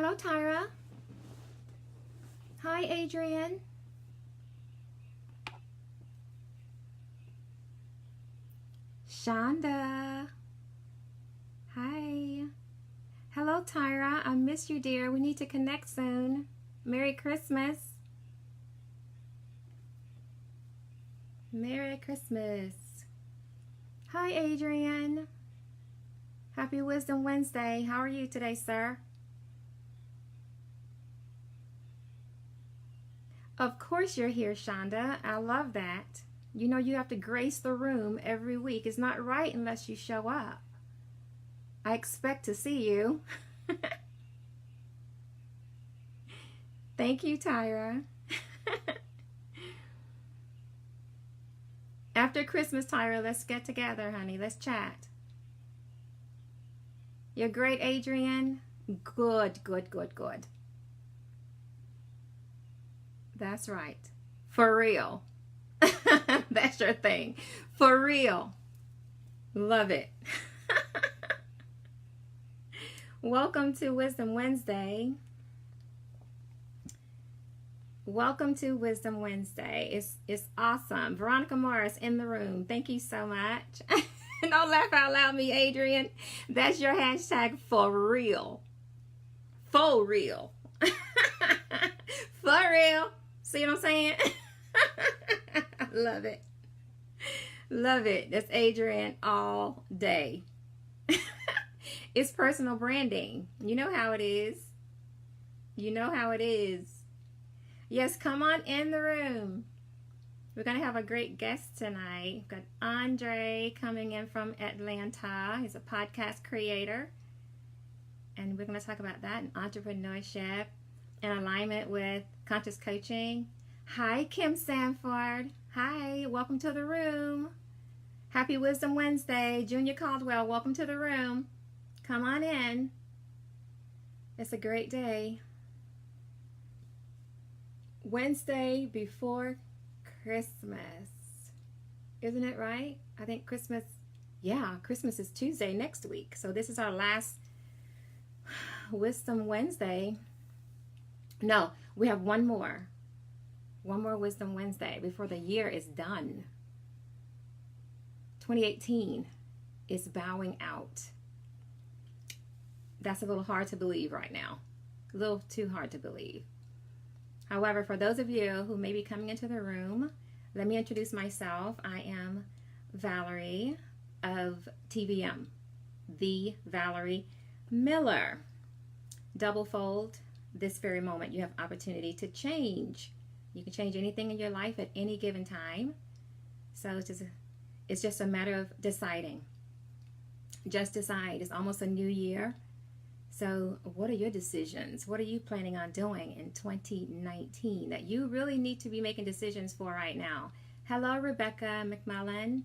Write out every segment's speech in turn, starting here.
Hello, Tyra. Hi, Adrian. Shonda. Hi. Hello, Tyra. I miss you, dear. We need to connect soon. Merry Christmas. Merry Christmas. Hi, Adrian. Happy Wisdom Wednesday. How are you today, sir? Of course you're here, Shonda. I love that. You know you have to grace the room every week. It's not right unless you show up. I expect to see you. Thank you, Tyra. After Christmas, Tyra, let's get together, honey. Let's chat. You're great, Adrian. Good, good, good, good. That's right. For real. That's your thing. For real. Love it. Welcome to Wisdom Wednesday. Welcome to Wisdom Wednesday. It's awesome. Veronica Morris in the room. Thank you so much. Don't laugh out loud, me, Adrian. That's your hashtag for real. For real. For real. See what I'm saying? Love it. Love it. That's Adrian all day. It's personal branding. You know how it is. You know how it is. Yes, come on in the room. We're going to have a great guest tonight. We've got Andre coming in from Atlanta. He's a podcast creator. And we're going to talk about that and entrepreneurship in alignment with conscious coaching. Hi, Kim Sanford. Hi, welcome to the room. Happy Wisdom Wednesday. Junior Caldwell, welcome to the room. Come on in. It's a great day. Wednesday before Christmas. Isn't it right? I think Christmas is Tuesday next week. So this is our last Wisdom Wednesday. No, we have one more Wisdom Wednesday before the year is done. 2018 is bowing out. That's a little hard to believe right now. A little too hard to believe. However, for those of you who may be coming into the room, let me introduce myself. I am Valerie of TVM, the Valerie Miller. Double fold. This very moment, you have opportunity to change. You can change anything in your life at any given time. So it's just a matter of deciding. Just decide. It's almost a new year. So what are your decisions? What are you planning on doing in 2019 that you really need to be making decisions for right now? Hello, Rebecca McMullen,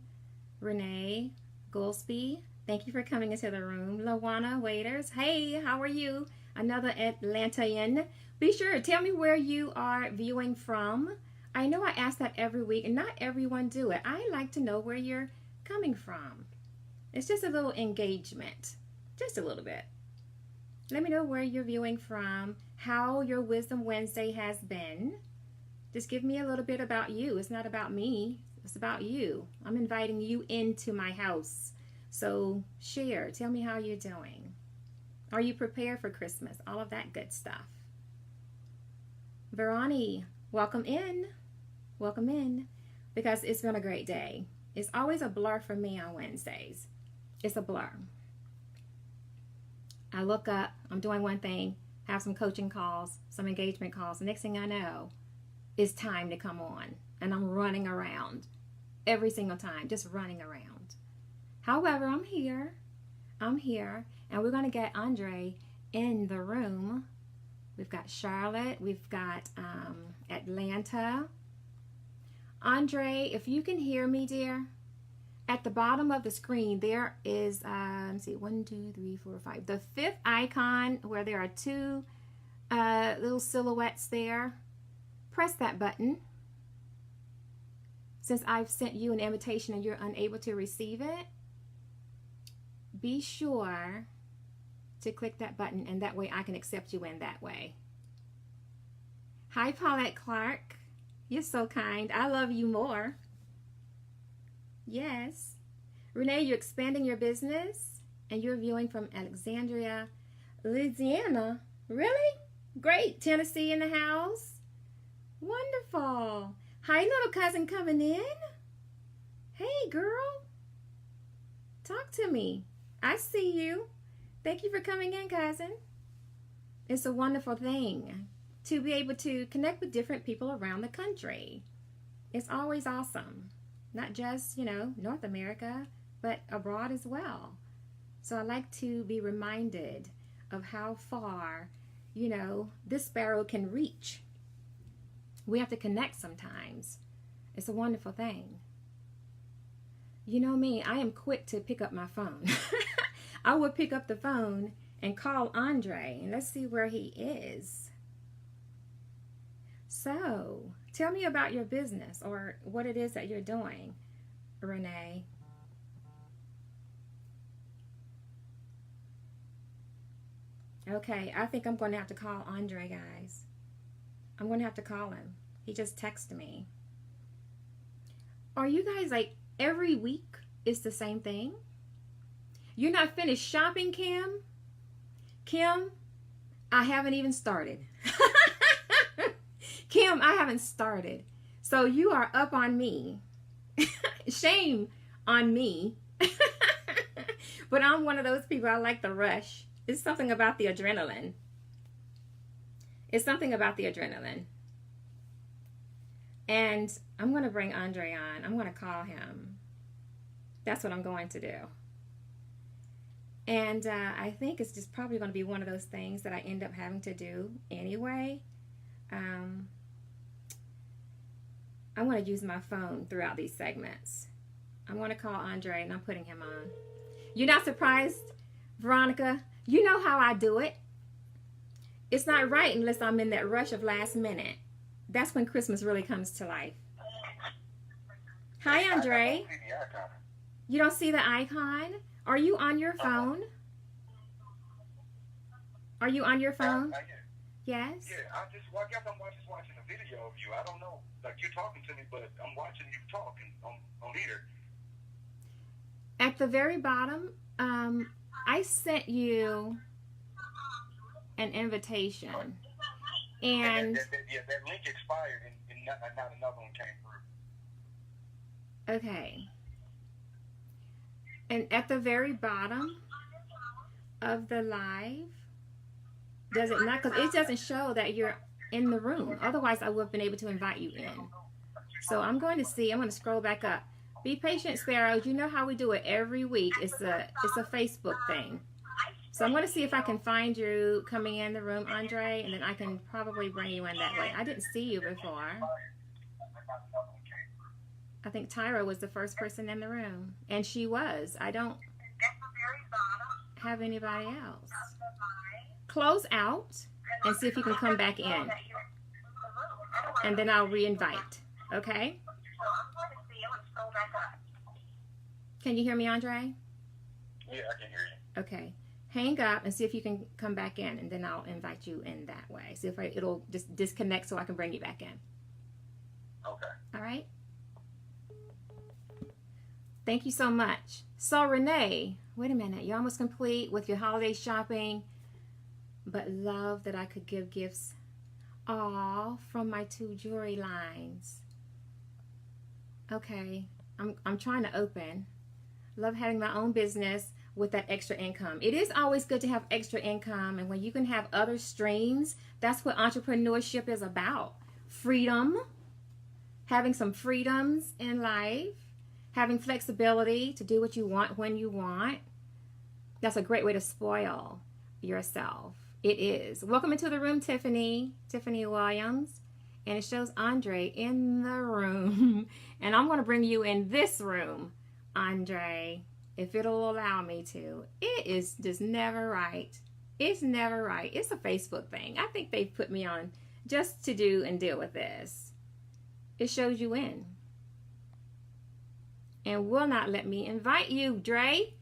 Renee Goldsby. Thank you for coming into the room. Lawana Waiters. Hey, how are you? Another Atlantean. Be sure to tell me where you are viewing from. I know I ask that every week, and not everyone do it. I like to know where you're coming from. It's just a little engagement. Just a little bit. Let me know where you're viewing from, how your Wisdom Wednesday has been. Just give me a little bit about you. It's not about me. It's about you. I'm inviting you into my house. So share. Tell me how you're doing. Are you prepared for Christmas? All of that good stuff. Veroni, welcome in. Welcome in. Because it's been a great day. It's always a blur for me on Wednesdays. It's a blur. I look up, I'm doing one thing, have some coaching calls, some engagement calls. The next thing I know, it's time to come on. And I'm running around every single time, just running around. However, I'm here. And we're going to get Andre in the room. We've got Charlotte. We've got Atlanta. Andre, if you can hear me, dear, at the bottom of the screen, there is, let's see, 1, 2, 3, 4, 5. The fifth icon where there are two little silhouettes there. Press that button. Since I've sent you an invitation and you're unable to receive it, be sure to click that button, and that way I can accept you in that way. Hi, Paulette Clark. You're so kind. I love you more. Yes. Renee, you're expanding your business, and you're viewing from Alexandria, Louisiana. Really? Great. Tennessee in the house. Wonderful. Hi, little cousin coming in. Hey, girl. Talk to me. I see you. Thank you for coming in, cousin. It's a wonderful thing to be able to connect with different people around the country. It's always awesome. Not just, North America, but abroad as well. So I like to be reminded of how far, this sparrow can reach. We have to connect sometimes. It's a wonderful thing. You know me, I am quick to pick up my phone. I would pick up the phone and call Andre, and let's see where he is. So, tell me about your business or what it is that you're doing, Renee. Okay, I think I'm going to have to call Andre, guys. I'm going to have to call him. He just texted me. Are you guys like every week it's the same thing? You're not finished shopping, Kim? Kim, I haven't even started. Kim, I haven't started. So you are up on me. Shame on me. But I'm one of those people, I like the rush. It's something about the adrenaline. It's something about the adrenaline. And I'm going to bring Andre on. I'm going to call him. That's what I'm going to do. And I think it's just probably going to be one of those things that I end up having to do anyway. I'm going to use my phone throughout these segments. I'm going to call Andre and I'm putting him on. You're not surprised, Veronica? You know how I do it. It's not right unless I'm in that rush of last minute. That's when Christmas really comes to life. Hi, Andre. You don't see the icon? Are you on your phone? Are you on your phone? Yes? Yeah, I guess I'm just watching a video of you. I don't know. Like, you're talking to me, but I'm watching you talking on here. At the very bottom, I sent you an invitation. And that link expired and not another one came through. Okay. And at the very bottom of the live, does it not? Because it doesn't show that you're in the room. Otherwise, I would have been able to invite you in. So I'm going to see. I'm going to scroll back up. Be patient, Sparrows. You know how we do it every week. It's a Facebook thing. So I'm going to see if I can find you coming in the room, Andre, and then I can probably bring you in that way. I didn't see you before. I think Tyra was the first person in the room. And she was. I don't have anybody else. Close out and see if you can come back in. And then I'll re-invite. Okay? Can you hear me, Andre? Yeah, I can hear you. Okay. Hang up and see if you can come back in, and then I'll invite you in that way. See if it'll just disconnect so I can bring you back in. Okay. All right? Thank you so much. So, Renee, wait a minute. You're almost complete with your holiday shopping, but love that I could give gifts all from my 2 jewelry lines. Okay. I'm trying to open. Love having my own business with that extra income. It is always good to have extra income, and when you can have other streams, that's what entrepreneurship is about. Freedom, having some freedoms in life, having flexibility to do what you want when you want. That's a great way to spoil yourself. It is. Welcome into the room, Tiffany Williams. And it shows Andre in the room. And I'm going to bring you in this room, Andre, if it'll allow me to. It is just never right. It's never right. It's a Facebook thing. I think they've put me on just to do and deal with this. It shows you in. And will not let me invite you, Dre.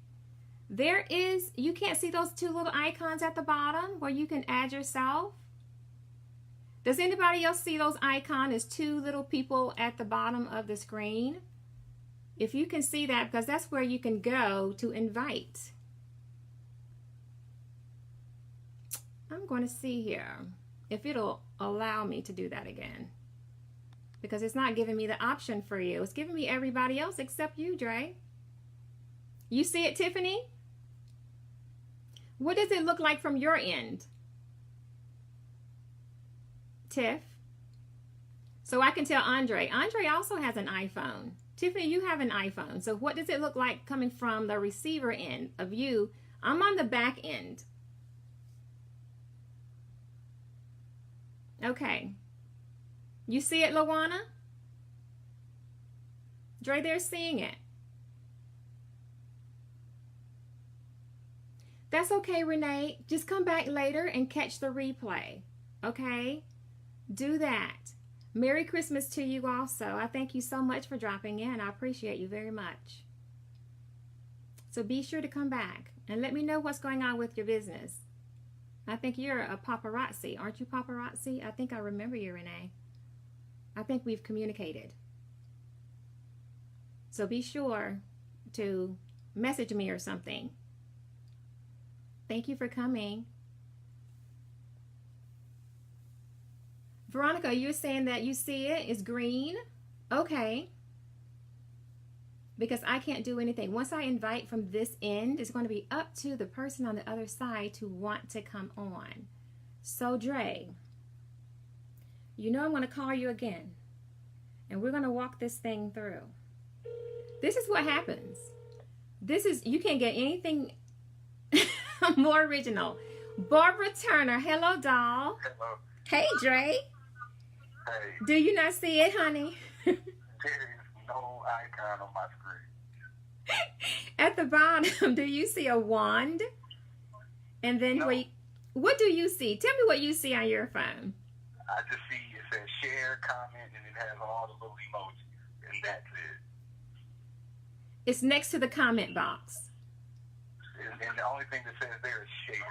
You can't see those two little icons at the bottom where you can add yourself? Does anybody else see those icons as two little people at the bottom of the screen? If you can see that, because that's where you can go to invite. I'm going to see here if it'll allow me to do that again. Because it's not giving me the option for you. It's giving me everybody else except you, Dre. You see it, Tiffany? What does it look like from your end? Tiff? So I can tell Andre. Andre also has an iPhone. Tiffany, you have an iPhone. So what does it look like coming from the receiver end of you? I'm on the back end. Okay. You see it, Lawana? Dre, they're seeing it. That's okay, Renee. Just come back later and catch the replay. Okay? Do that. Merry Christmas to you also. I thank you so much for dropping in. I appreciate you very much. So be sure to come back and let me know what's going on with your business. I think you're a paparazzi. Aren't you paparazzi? I think I remember you, Renee. I think we've communicated. So be sure to message me or something. Thank you for coming. Veronica, you're saying that you see it is green? Okay. Because I can't do anything. Once I invite from this end, it's going to be up to the person on the other side to want to come on. So, Dre, you know I'm going to call you again. And we're going to walk this thing through. This is what happens. You can't get anything more original. Barbara Turner, hello, doll. Hello. Hey, Dre. Hey. Do you not see it, honey? There is no icon on my screen. At the bottom, do you see a wand? And then No. What do you see? Tell me what you see on your phone. I just see it says share, comment, and it has all the little emojis, and that's it. It's next to the comment box. And the only thing that says there is share.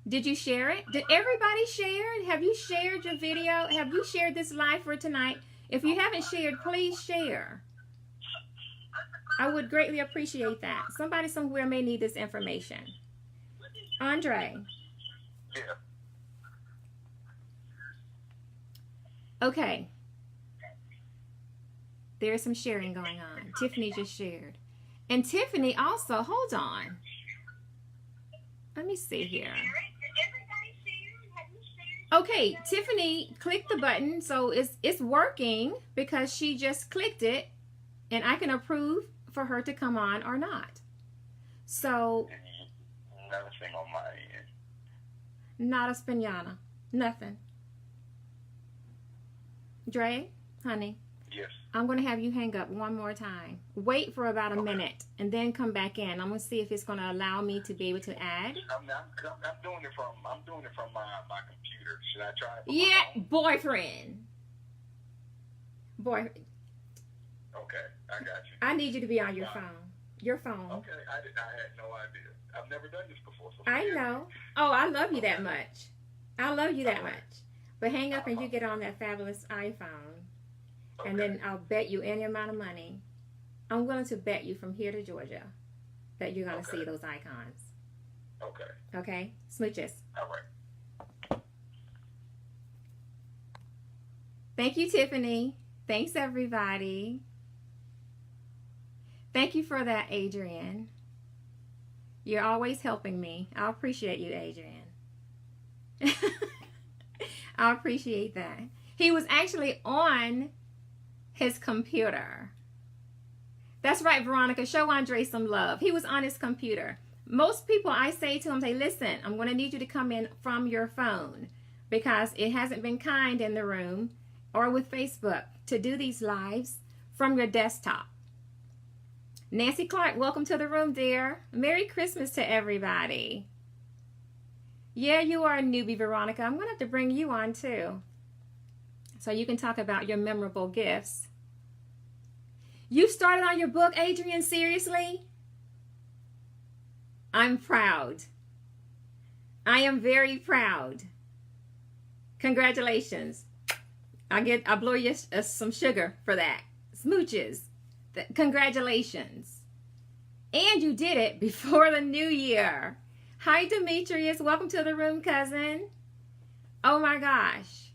Did you share it? Did everybody share? Have you shared your video? Have you shared this live for tonight? If you haven't shared, please share. I would greatly appreciate that. Somebody somewhere may need this information. Andre. Yeah. Okay. There's some sharing going on. Tiffany just shared. And Tiffany also, hold on. Let me see here. Okay, Tiffany clicked the button, so it's working because she just clicked it, and I can approve for her to come on or not. So, Nothing on my end. not a spinata. Nothing. Dre, honey, Yes. I'm going to have you hang up one more time. Wait for about a minute, and then come back in. I'm going to see if it's going to allow me to be able to add. I'm doing it from my computer. Should I try it? From Yeah, my phone? boyfriend. Okay, I got you. I need you to be on your phone. Your phone. Okay, I had no idea. I've never done this before. So I know. Oh, I love you that much. I love you that much. But hang up and you get on that fabulous iPhone. Okay. And then I'll bet you any amount of money. I'm willing to bet you from here to Georgia that you're going to see those icons. Okay. Okay? Smooches. All right. Thank you, Tiffany. Thanks, everybody. Thank you for that, Adrian. You're always helping me. I appreciate you, Adrian. I appreciate that. He was actually on his computer. That's right, Veronica. Show Andre some love. He was on his computer. Most people, I say to them, say, listen, I'm going to need you to come in from your phone because it hasn't been kind in the room or with Facebook to do these lives from your desktop. Nancy Clark, welcome to the room, dear. Merry Christmas to everybody. Yeah, you are a newbie, Veronica. I'm going to have to bring you on, too, so you can talk about your memorable gifts. You started on your book, Adrian? Seriously? I'm proud. I am very proud. Congratulations. I blow you some sugar for that. Smooches. Congratulations. And you did it before the new year. Hi, Demetrius. Welcome to the room, cousin. Oh my gosh.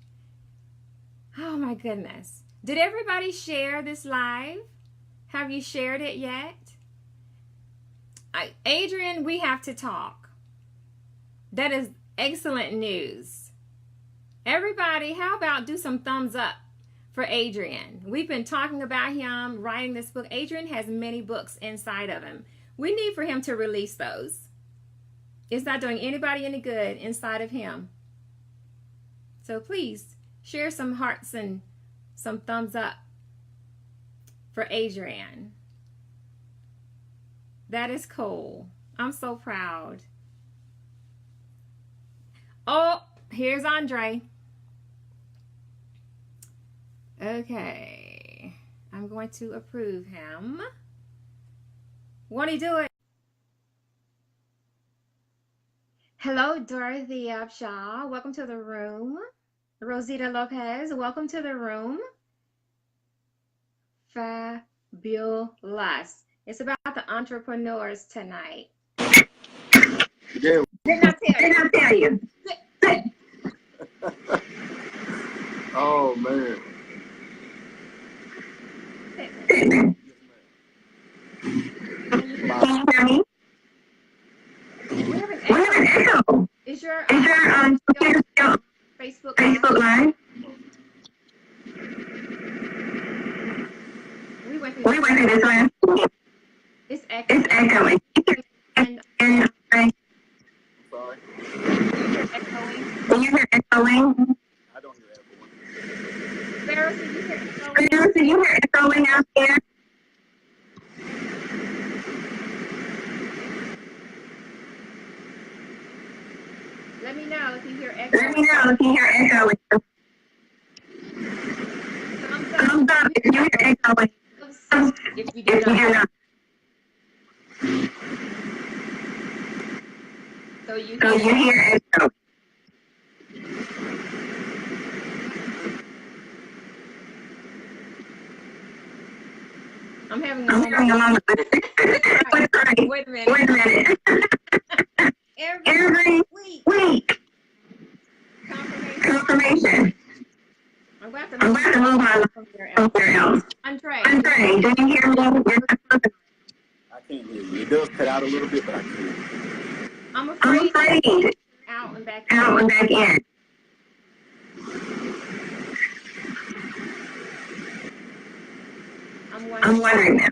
Oh my goodness. Did everybody share this live? Have you shared it yet? Adrian, we have to talk. That is excellent news. Everybody, how about do some thumbs up for Adrian? We've been talking about him writing this book. Adrian has many books inside of him. We need for him to release those. It's not doing anybody any good inside of him. So please share some hearts and some thumbs up for Adrian. That is cool. I'm so proud. Oh, here's Andre. Okay. I'm going to approve him. Won't he do it? Hello, Dorothy Upshaw. Welcome to the room. Rosita Lopez, welcome to the room. Fabulous. It's about the entrepreneurs tonight. Yeah. Didn't I tell you? Oh, man. We have an echo. Is your Facebook Live? We went through this last week. It's echoing. And sorry. Do you hear echoing? I don't hear echoing. Sarah, do you hear echoing out there? Let me know if you hear echoing. Thumbs up if you hear echoing. If you do not. So you hear echo. I'm having a moment. Wait a minute. Every week. Confirmation. I'm going to move on somewhere else. Andre, do you hear me? I can't hear you. It does cut out a little bit, but I can't hear you. I'm afraid. Out and back in. I'm wondering now.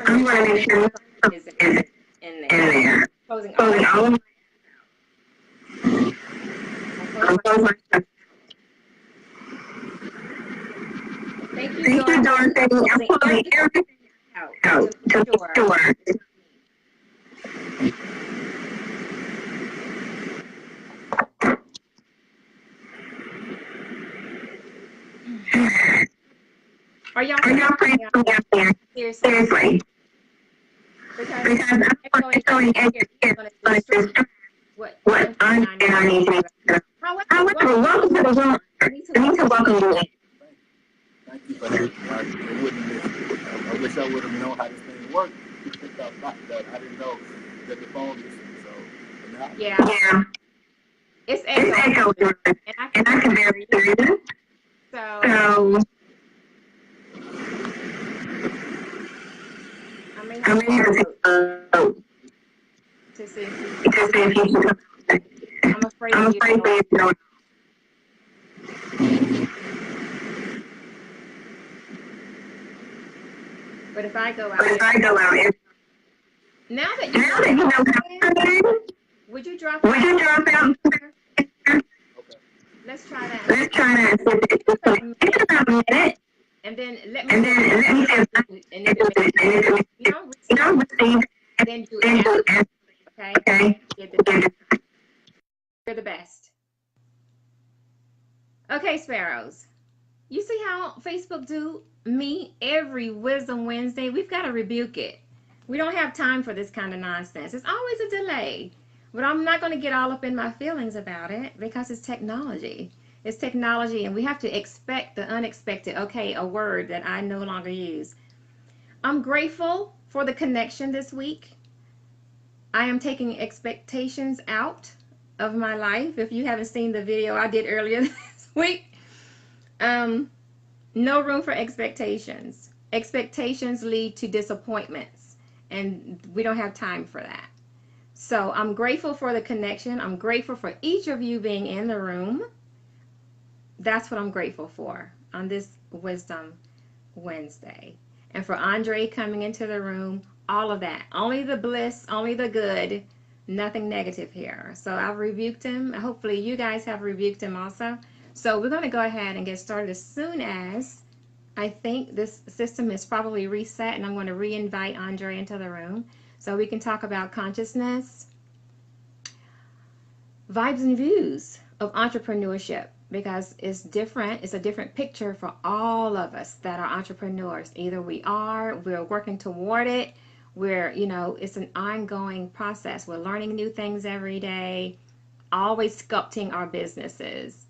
I'm going to make sure something is in there. Closing all of Thank you, Dorothy. I'm pulling everything out to the door. Are y'all praying for me out there? Seriously. Because I'm echoing here. What I need to do. However, welcome to the room. I need to welcome you in. Thank you for that. I wish I would have known how this thing worked. I didn't know that the phone is so. Now, yeah. It's echoing. And I can barely hear you. So I may have to see if you can. I'm afraid you don't. But if I go out, now that you know how would you drop out? okay. Let's try that. Think about a minute. And then let me see. And if you don't receive, then do it. Okay? You're the best. Okay, Sparrows. You see how Facebook do me every Wisdom Wednesday? We've got to rebuke it. We don't have time for this kind of nonsense. It's always a delay. But I'm not going to get all up in my feelings about it because it's technology. It's technology, and we have to expect the unexpected. Okay, a word that I no longer use. I'm grateful for the connection this week. I am taking expectations out of my life. If you haven't seen the video I did earlier this week, no room for expectations. Expectations lead to disappointments, and we don't have time for that. So I'm grateful for the connection. I'm grateful for each of you being in the room. That's what I'm grateful for on this Wisdom Wednesday. And for Andre coming into the room, all of that. Only the bliss, only the good, nothing negative here. So I've rebuked him. Hopefully you guys have rebuked him also. So we're going to go ahead and get started as soon as I think this system is probably reset, and I'm going to re-invite Andre into the room so we can talk about consciousness, vibes and views of entrepreneurship, because it's different. It's a different picture for all of us that are entrepreneurs. Either we're working toward it, it's an ongoing process. We're learning new things every day, always sculpting our businesses.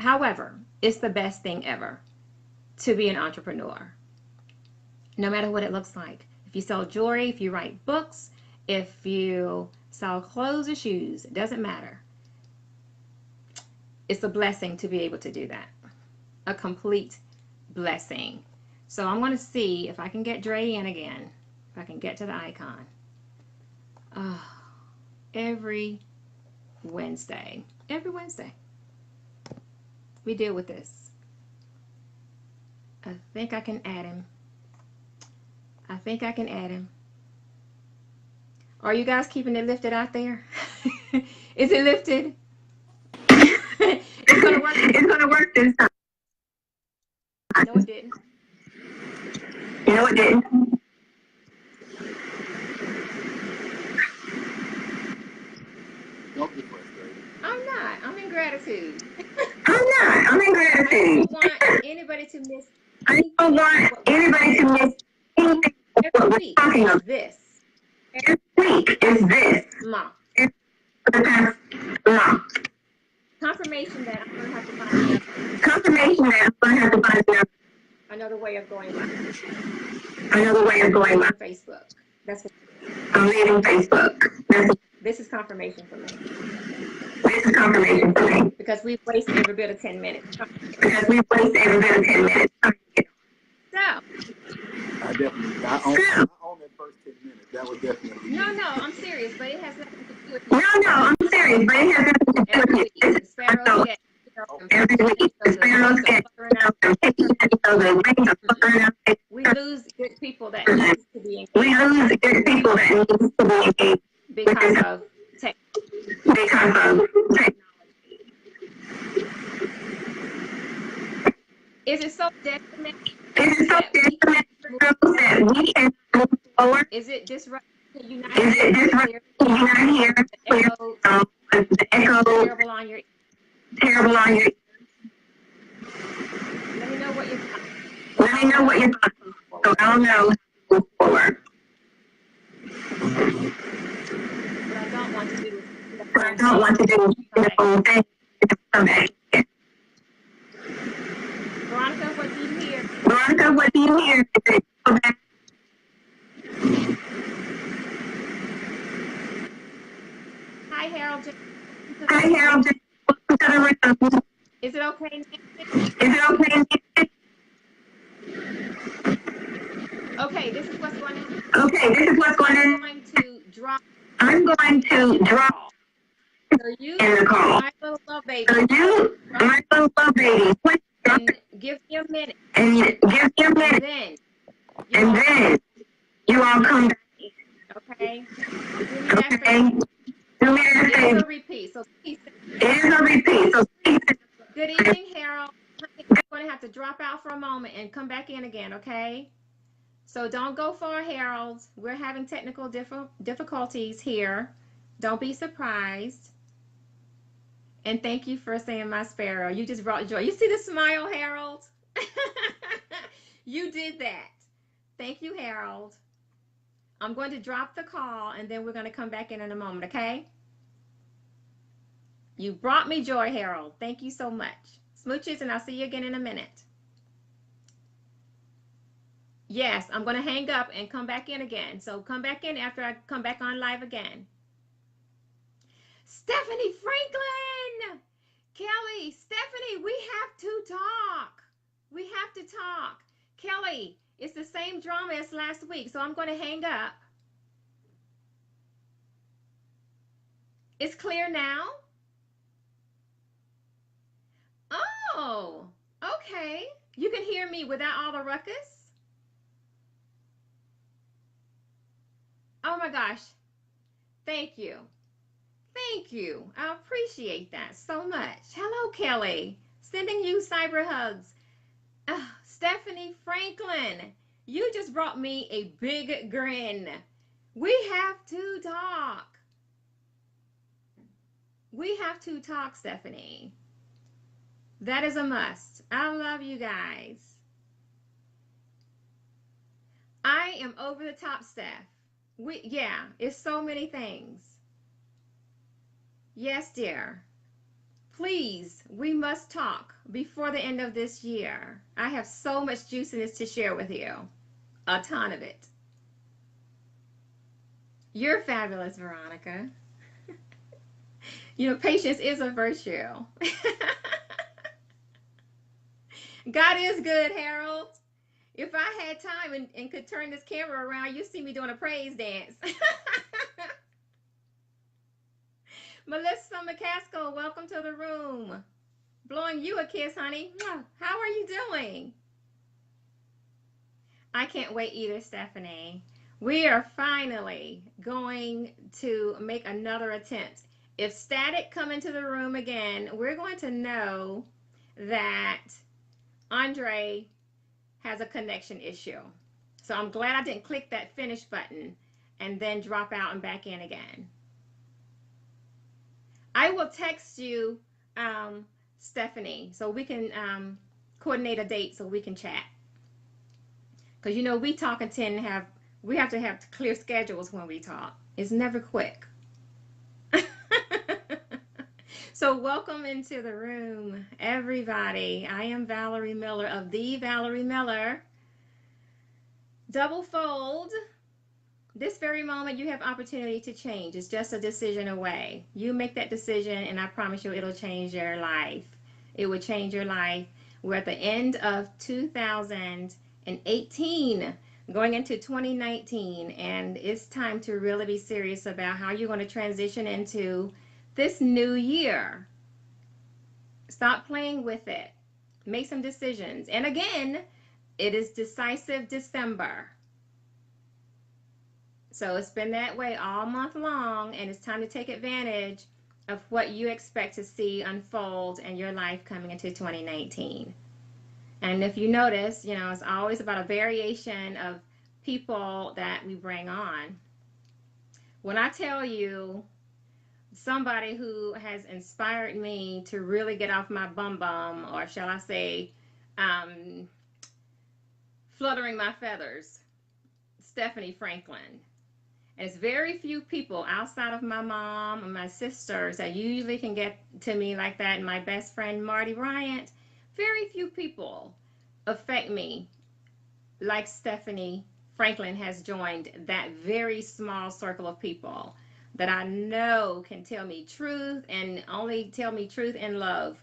However, it's the best thing ever to be an entrepreneur, no matter what it looks like. If you sell jewelry, if you write books, if you sell clothes or shoes, it doesn't matter. It's a blessing to be able to do that. A complete blessing. So I'm going to see if I can get Dre in again. If I can get to the icon. Oh, every Wednesday. Every Wednesday. We deal with this. I think I can add him. Are you guys keeping it lifted out there? Is it lifted? It's going to work. It's going to work this time. No, it didn't. No, it didn't. Don't be frustrated. I'm not. I'm in gratitude. I'm in gratitude. I don't want anybody to miss. I don't want anybody to miss anything of what we're talking about. This. Every week is this. Month. For the past month. Confirmation that I'm going to have to find Confirmation that I'm going to have to find another way of going by. Another way of going by. Facebook. That's what I'm leaving Facebook. This is confirmation for me. This is confirmation for me. Because we've wasted every bit of 10 minutes. So, I own that first 10 minutes. That was definitely. No, I'm serious, but it has nothing to do with I'm serious, but it has nothing to do with it. Sparrows get every week. The sparrows get we lose good people that need to be engaged. We lose good people that need to be engaged because of technology. Is it so detriment? That we can move forward? Is it disrupting? Is it disrupting? You're not here. The echo. Terrible on your. Let me know what you're talking. So I'll know move forward. What I don't want to do is the whole thing. Come back. Veronica, what do you hear? Come back. Hi, Harold. Is it okay? Okay, this is what's going on. I'm going to drop. So you, my little love baby. And give me a minute. And then you all come back. Okay. It is a repeat. So please. Good evening, Harold. I'm going to have to drop out for a moment and come back in again, okay? So don't go far, Harold. We're having technical difficulties here. Don't be surprised. And thank you for saying my sparrow. You just brought joy. You see the smile, Harold? You did that. Thank you, Harold. I'm going to drop the call, and then we're going to come back in a moment, okay? You brought me joy, Harold. Thank you so much. Smooches, and I'll see you again in a minute. Yes, I'm going to hang up and come back in again. So come back in after I come back on live again. Stephanie Franklin! Kelly, Stephanie, we have to talk. We have to talk. Kelly, it's the same drama as last week, so I'm going to hang up. It's clear now? Oh, okay. You can hear me without all the ruckus? Oh my gosh. Thank you. Thank you. I appreciate that so much. Hello, Kelly. Sending you cyber hugs. Stephanie Franklin, you just brought me a big grin. We have to talk. We have to talk, Stephanie. That is a must. I love you guys. I am over the top, Steph. Yeah, it's so many things. Yes, dear. Please, we must talk before the end of this year. I have so much juiciness to share with you. A ton of it. You're fabulous, Veronica. You know, patience is a virtue. God is good, Harold. If I had time and could turn this camera around, you'd see me doing a praise dance. Melissa McCaskill, welcome to the room. Blowing you a kiss, honey. How are you doing? I can't wait either, Stephanie. We are finally going to make another attempt. If static come into the room again, we're going to know that Andre has a connection issue. So I'm glad I didn't click that finish button and then drop out and back in again. I will text you, Stephanie, so we can coordinate a date so we can chat. Because, you know, we talk and we have to have clear schedules when we talk. It's never quick. So welcome into the room, everybody. I am Valerie Miller of The Valerie Miller. Double fold. This very moment, you have opportunity to change. It's just a decision away. You make that decision, and I promise you it'll change your life. It will change your life. We're at the end of 2018, going into 2019, and it's time to really be serious about how you're going to transition into this new year. Stop playing with it. Make some decisions. And again, it is decisive December. So it's been that way all month long, and it's time to take advantage of what you expect to see unfold in your life coming into 2019. And if you notice, you know, it's always about a variation of people that we bring on. When I tell you somebody who has inspired me to really get off my bum, or shall I say, fluttering my feathers, Stephanie Franklin. And it's very few people outside of my mom and my sisters that usually can get to me like that, and my best friend Marty Bryant. Very few people affect me like Stephanie Franklin has joined that very small circle of people that I know can tell me truth, and only tell me truth in love.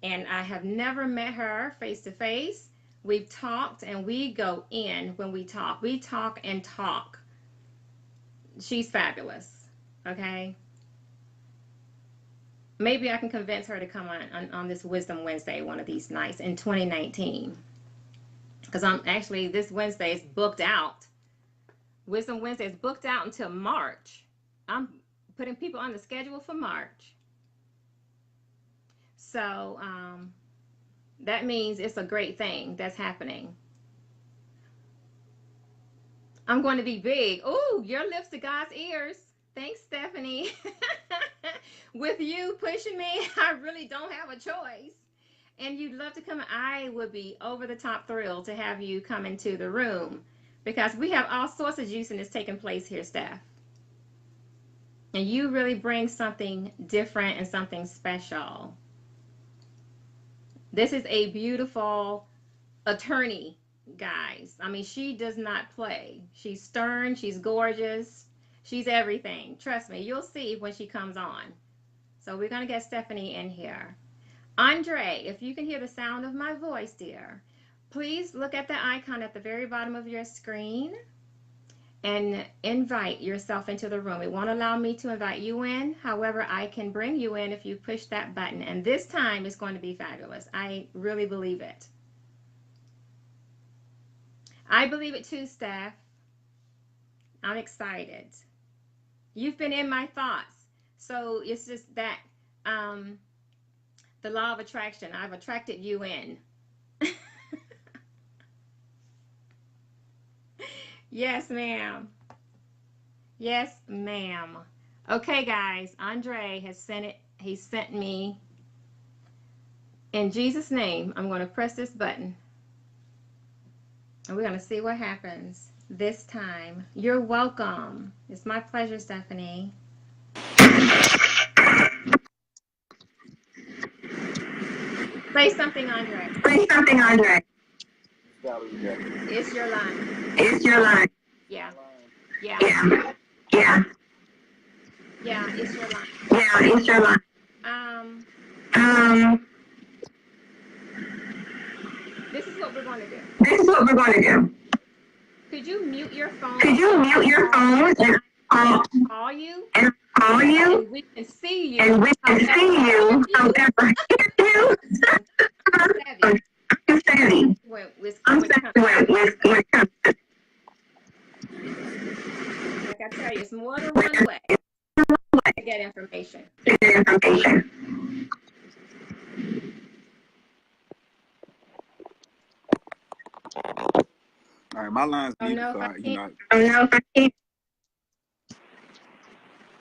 And I have never met her face to face. We've talked, and we go in when we talk. We talk and talk. She's fabulous, okay? Maybe I can convince her to come on this Wisdom Wednesday one of these nights in 2019. Because I'm actually, this Wednesday is booked out. Wisdom Wednesday is booked out until March. I'm putting people on the schedule for March. So that means it's a great thing that's happening. I'm going to be big. Oh, your lips to God's ears. Thanks, Stephanie. With you pushing me, I really don't have a choice. And you'd love to come. I would be over the top thrilled to have you come into the room because we have all sorts of juiciness taking place here, Steph. And you really bring something different and something special. This is a beautiful attorney, guys. I mean, she does not play. She's stern, she's gorgeous, she's everything. Trust me, you'll see when she comes on. So we're going to get Stephanie in here. Andre, if you can hear the sound of my voice, dear, please look at the icon at the very bottom of your screen and invite yourself into the room. It won't allow me to invite you in. However, I can bring you in if you push that button. And this time it's going to be fabulous. I really believe it. I believe it too, Steph. I'm excited. You've been in my thoughts. So it's just that the law of attraction. I've attracted you in. Yes, ma'am. Yes, ma'am. Okay, guys. Andre has sent it. He sent me. In Jesus' name, I'm going to press this button. And we're going to see what happens this time. You're welcome. It's my pleasure, Stephanie. Say something, Andre. Say something, Andre. It's your line. It's your line. Yeah. Yeah. Yeah. Yeah. Yeah, it's your line. Yeah, it's your line. This is what we're going to do. This is what we're going to do. Could you mute your phone? Could you mute your phone and call you? And call you? And we can see you. And we can see you. However, you. I'm savvy. I'm savvy when it comes to. Like I tell you, it's more than one way to get information. All right, my line's muted, so I can't.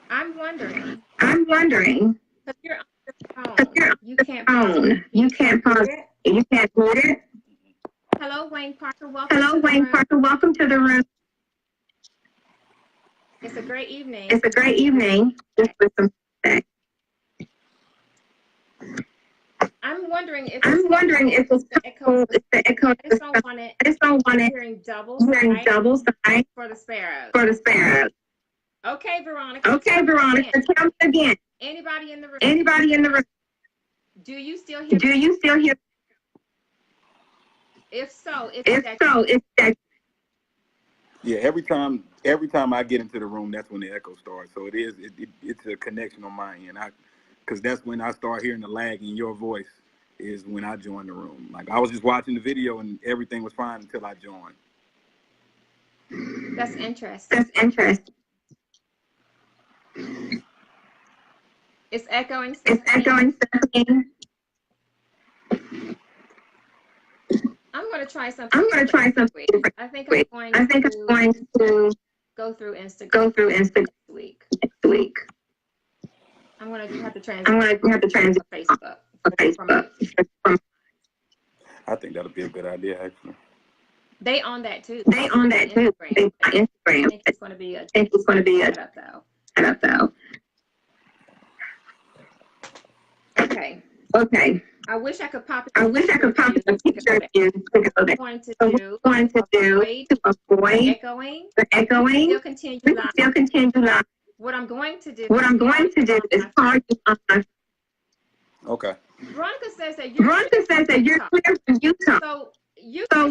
I'm wondering. Because you're on the phone. You can't phone. You can't pause it. You can't mute it. Hello, Wayne Parker. Welcome. Hello, Wayne Parker. Welcome to the room. It's a great evening. It's a great evening. Just with some sex. I'm wondering if it's the echo. I just don't want it. Hearing double side for the sparrows. Okay, Veronica. Tell me again. Anybody in the room? Do you still hear? If so, it's that. Yeah, every time I get into the room, that's when the echo starts. So it's a connection on my end. Because that's when I start hearing the lag in your voice is when I join the room. Like I was just watching the video and everything was fine until I joined. That's interesting. It's echoing. I'm going to try something. I think I'm going to go through Instagram next week. I'm going to have to translate. Facebook. I think that'll be a good idea, actually. They on that too. Instagram. I think it's going to be a setup though. Okay. I wish I could pop it. A picture of you. What I'm going to do to avoid the echoing. Still continue live. What I'm going to do is call you on my. Okay. Veronica says that you're clear for you talk. So you can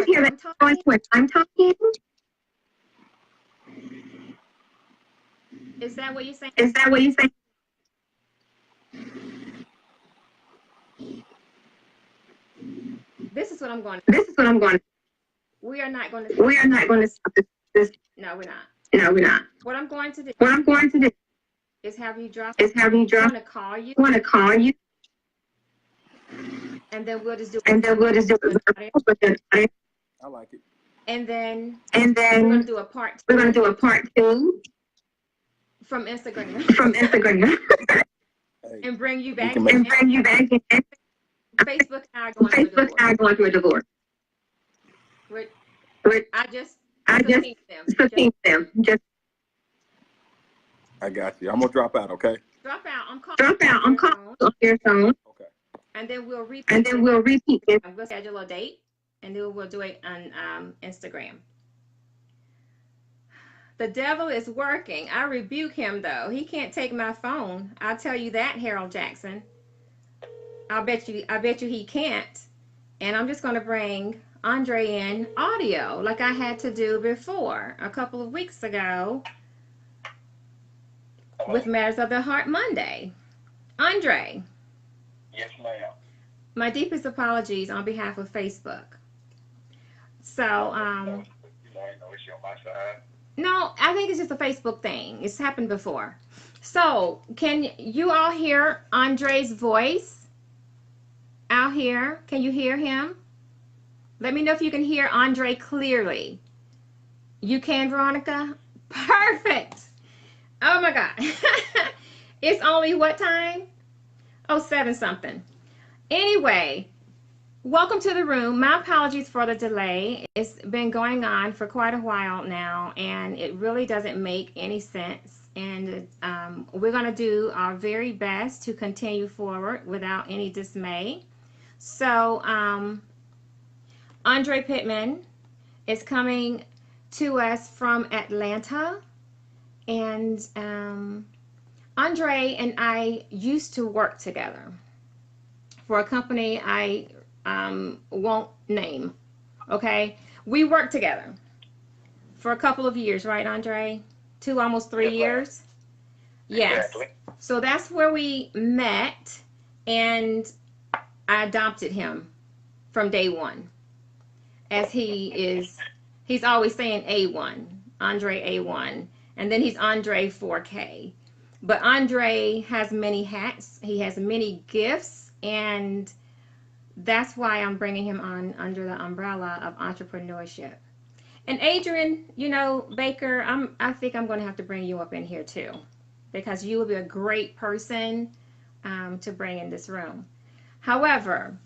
hear that voice when I'm talking. Is that what you're saying? This is what I'm going to. We are not going to stop this. No, we're not. What I'm going to do is have you drop. I want to call you. And then we'll just do it. I like it. And then we're going to do a part 2 from Instagram. Hey, and bring you back. Facebook and I going through a divorce. I just ping them. Just I got you. I'm gonna drop out. Okay. drop out. I'm I'm calling on your phone. Okay. and then we'll repeat it. We'll schedule a date, and then we'll do it on Instagram. The devil is working. I rebuke him, though. He can't take my phone. I'll tell you that, Harold Jackson. I bet you he can't. And I'm just going to bring Andre in audio like I had to do before a couple of weeks ago with Matters of the Heart Monday. Andre. Yes, ma'am. My deepest apologies on behalf of Facebook. So, I know it's on my side. No, I think it's just a Facebook thing. It's happened before. So, can you all hear Andre's voice out here? Can you hear him? Let me know if you can hear Andre clearly. You can, Veronica? Perfect. Oh my God. It's only what time? Oh, 7 something. Anyway, welcome to the room. My apologies for the delay. It's been going on for quite a while now, and it really doesn't make any sense. And we're going to do our very best to continue forward without any dismay. So, Andre Pittman is coming to us from Atlanta, and Andre and I used to work together for a company I won't name. Okay, we worked together for a couple of years, right, Andre? 2, almost 3 years. Yes. Exactly. So that's where we met, and I adopted him from day one, as he's always saying A1, Andre A1, and then he's Andre 4K. But Andre has many hats. He has many gifts, and that's why I'm bringing him on under the umbrella of entrepreneurship. And Adrian, Baker, I think I'm going to have to bring you up in here too, because you will be a great person to bring in this room. However,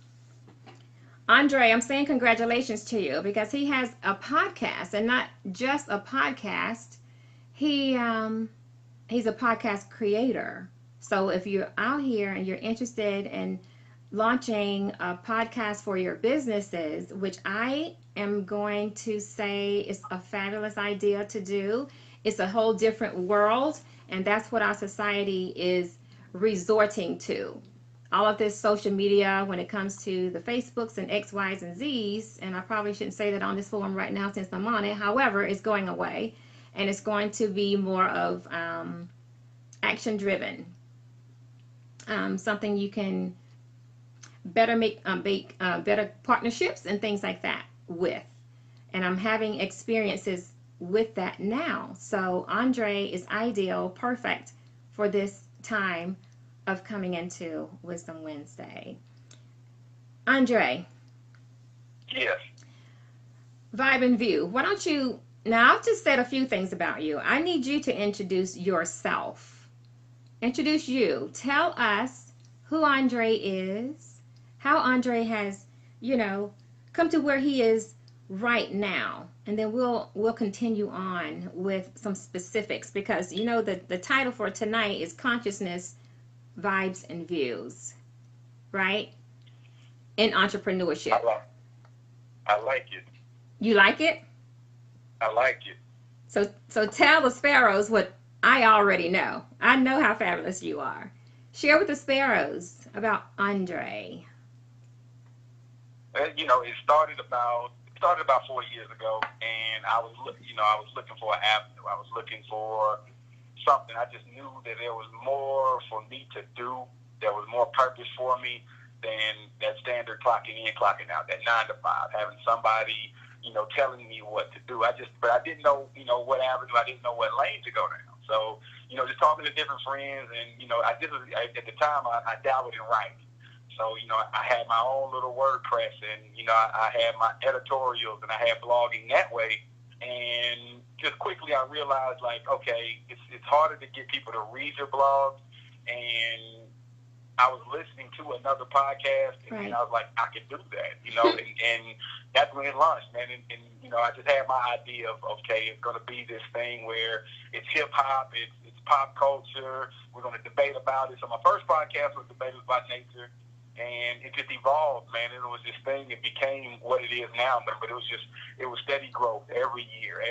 Andre, I'm saying congratulations to you, because he has a podcast, and not just a podcast. He's a podcast creator. So if you're out here and you're interested in launching a podcast for your businesses, which I am going to say is a fabulous idea to do, it's a whole different world, and that's what our society is resorting to. All of this social media, when it comes to the Facebooks and X, Y's, and Z's, and I probably shouldn't say that on this forum right now since I'm on it. However, it's going away, and it's going to be more of action-driven. Something you can better make better partnerships and things like that with. And I'm having experiences with that now. So Andre is ideal, perfect for this time of coming into Wisdom Wednesday. Andre. Yes. Vibe and View. Why don't you, now I've just said a few things about you. I need you to introduce yourself. Introduce you. Tell us who Andre is, how Andre has, come to where he is right now. And then we'll continue on with some specifics, because the title for tonight is Consciousness, Vibes, and Views, right? In entrepreneurship. I like it. You like it? I like it. So tell the sparrows what I already know. I know how fabulous you are. Share with the sparrows about Andre. It started about 4 years ago, and I was looking for an avenue. I was looking for something. I just knew that there was more for me to do. There was more purpose for me than that standard clocking in, clocking out, that 9 to 5, having somebody, telling me what to do. But I didn't know, what avenue. I didn't know what lane to go down. So, just talking to different friends, and, at the time, I dabbled in writing. So, I had my own little WordPress, and, I had my editorials, and I had blogging that way. And just quickly I realized, okay, it's harder to get people to read your blog, and I was listening to another podcast, and Right. I was like, I can do that, you know, and that's when it launched, man. And you know, I just had my idea of, okay, it's going to be this thing where it's hip hop, it's pop culture. We're going to debate about it. So my first podcast was Debaters by Nature, and it just evolved, man. And it was this thing. It became what it is now, but it was steady growth every year,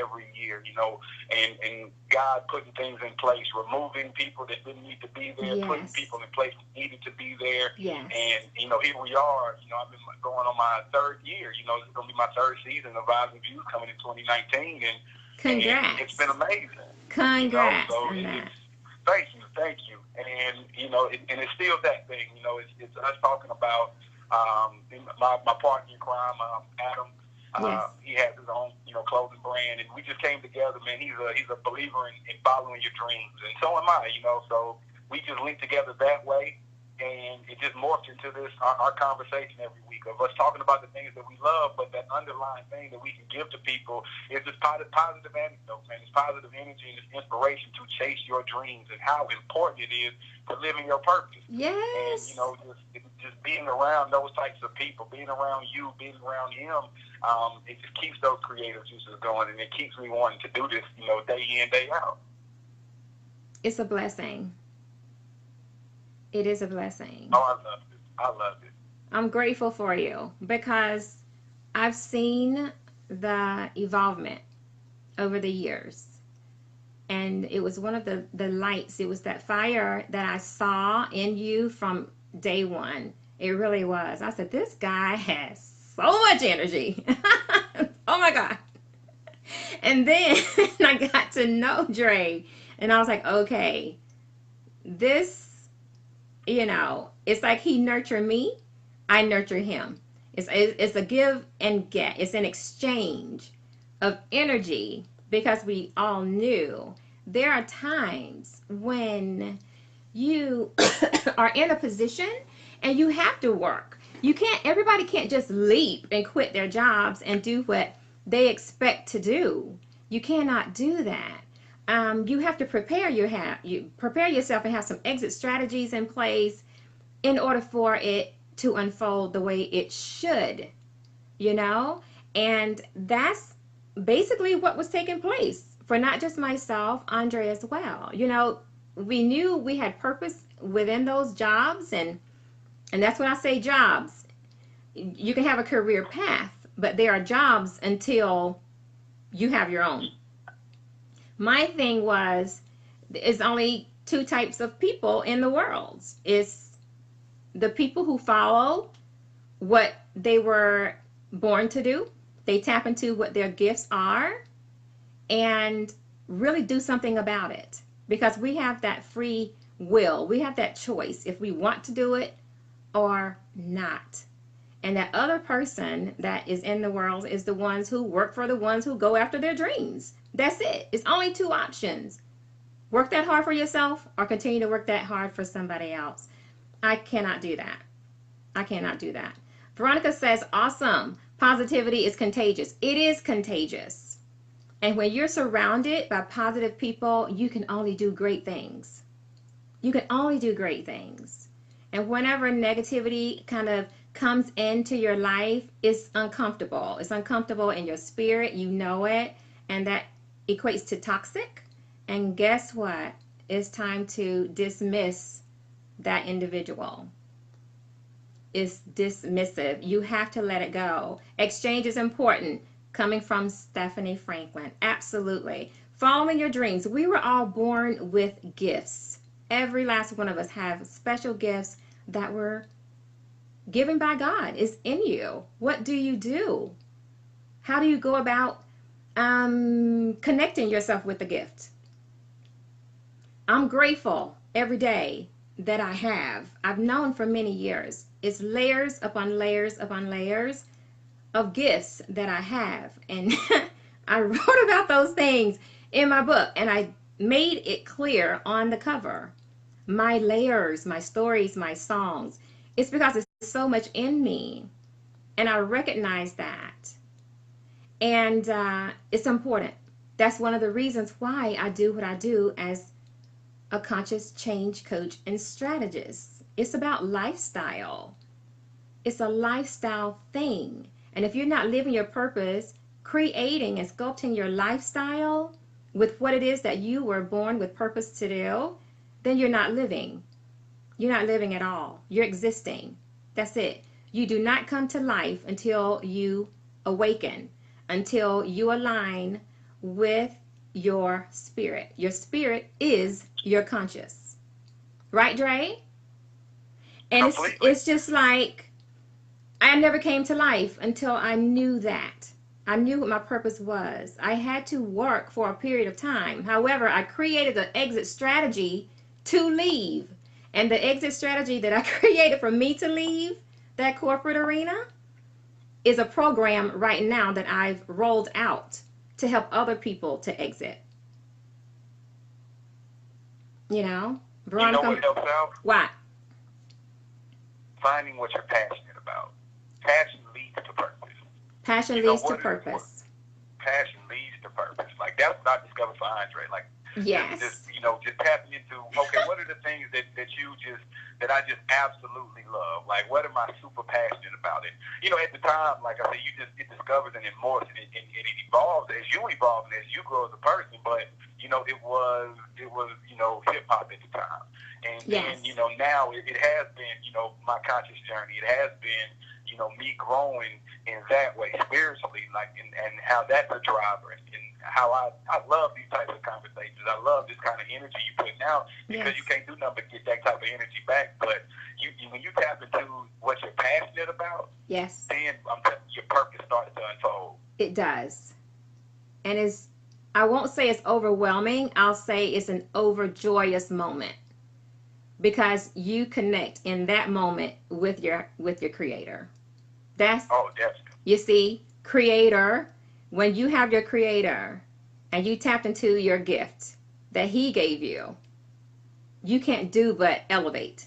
you know, and God putting things in place, removing people that didn't need to be there, Yes. putting people in place that needed to be there. Yes. And, you know, here we are. You know, I've been going on my third year. You know, it's going to be my third season of Views coming in 2019. And Congrats. it's been amazing. Congrats you know, so on that. Thank you. And, you know, and it's still that thing. You know, it's us talking about my partner in crime, Adam. Yes. He has his own, you know, clothing brand, and we just came together, man. He's a believer in following your dreams, and so am I, you know. So we just linked together that way, and it just morphed into this our conversation every week of us talking about the things that we love, but that underlying thing that we can give to people is this positive anecdote, man. It's positive energy and it's inspiration to chase your dreams and how important it is to living your purpose. Yes. And, you know, just being around those types of people, being around you, being around him, it just keeps those creative juices going, and it keeps me wanting to do this, you know, day in, day out. It's a blessing. It is a blessing. Oh, I love it. I'm grateful for you because I've seen the evolvement over the years. And it was one of the lights. It was that fire that I saw in you from day one. It really was. I said, this guy has so much energy. Oh my God. And then I got to know Dre, and I was like, okay, this, you know, it's like he nurtured me, I nurture him. It's a give and get. It's an exchange of energy, because we all knew there are times when you are in a position and you have to work. Everybody can't just leap and quit their jobs and do what they expect to do. You cannot do that. You have to prepare yourself and have some exit strategies in place in order for it to unfold the way it should, you know? And that's basically what was taking place for not just myself, Andre as well. You know, we knew we had purpose within those jobs, and that's when I say jobs. You can have a career path, but there are jobs until you have your own. My thing was, there's only two types of people in the world. It's the people who follow what they were born to do. They tap into what their gifts are and really do something about it, because we have that free will. We have that choice if we want to do it or not. And that other person that is in the world is the ones who work for the ones who go after their dreams. That's it. It's only two options. Work that hard for yourself or continue to work that hard for somebody else. I cannot do that. I cannot do that. Veronica says, awesome. Positivity is contagious. It is contagious. And when you're surrounded by positive people, you can only do great things. You can only do great things. And whenever negativity kind of comes into your life, it's uncomfortable. It's uncomfortable in your spirit. You know it. And that equates to toxic. And guess what? It's time to dismiss that individual. It's dismissive. You have to let it go. Exchange is important. Coming from Stephanie Franklin. Absolutely. Following your dreams. We were all born with gifts. Every last one of us have special gifts that were given by God. It's in you. What do you do? How do you go about connecting yourself with the gift? I'm grateful every day that I have. I've known for many years. It's layers upon layers upon layers of gifts that I have. And I wrote about those things in my book, and I made it clear on the cover. My layers, my stories, my songs. It's because it's so much in me, and I recognize that. And it's important. That's one of the reasons why I do what I do as a conscious change coach and strategist. It's about lifestyle. It's a lifestyle thing. And if you're not living your purpose, creating and sculpting your lifestyle with what it is that you were born with purpose to do, then you're not living. You're not living at all. You're existing. That's it. You do not come to life until you awaken, until you align with your spirit. Your spirit is your conscious. Right, Dre? And it's just like, I never came to life until I knew that. I knew what my purpose was. I had to work for a period of time. However, I created an exit strategy to leave. And the exit strategy that I created for me to leave that corporate arena is a program right now that I've rolled out to help other people to exit. You know? Veronica, you know what helps out? What? Finding what you're passionate about. Passion leads to purpose. Passion leads to purpose. Passion leads to purpose. Like, that's what I discovered for Andre. Like, yes. Just tapping into, okay, what are the things that I just absolutely love? Like, what am I super passionate about? It, at the time, like I said, it discovers and it morphs and it evolves as you evolve and as you grow as a person. But it was hip hop at the time, and yes. then now it has been my conscious journey. It has been me growing in that way spiritually, like and how that's a driver, and how I love these types of conversations. I love this kind of energy you put out, because yes. you can't do nothing but get that type of energy back. But when you tap into what you're passionate about, yes, then I'm telling you, your purpose starts to unfold. It does. And I won't say it's overwhelming. I'll say it's an overjoyous moment, because you connect in that moment with your creator. Definitely. You see, creator, when you have your creator and you tapped into your gift that he gave you, you can't do but elevate.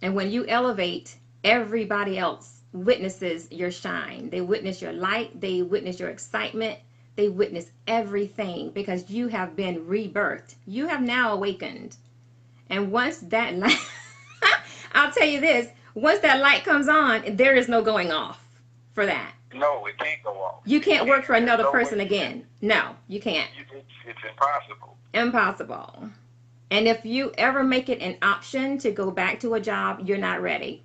And when you elevate, everybody else witnesses your shine. They witness your light. They witness your excitement. They witness everything, because you have been rebirthed. You have now awakened. And once that light, I'll tell you this, once that light comes on, there is no going off for that. No, it can't go off. You can't work for another person again. No, you can't. It's impossible. Impossible. And if you ever make it an option to go back to a job, you're not ready.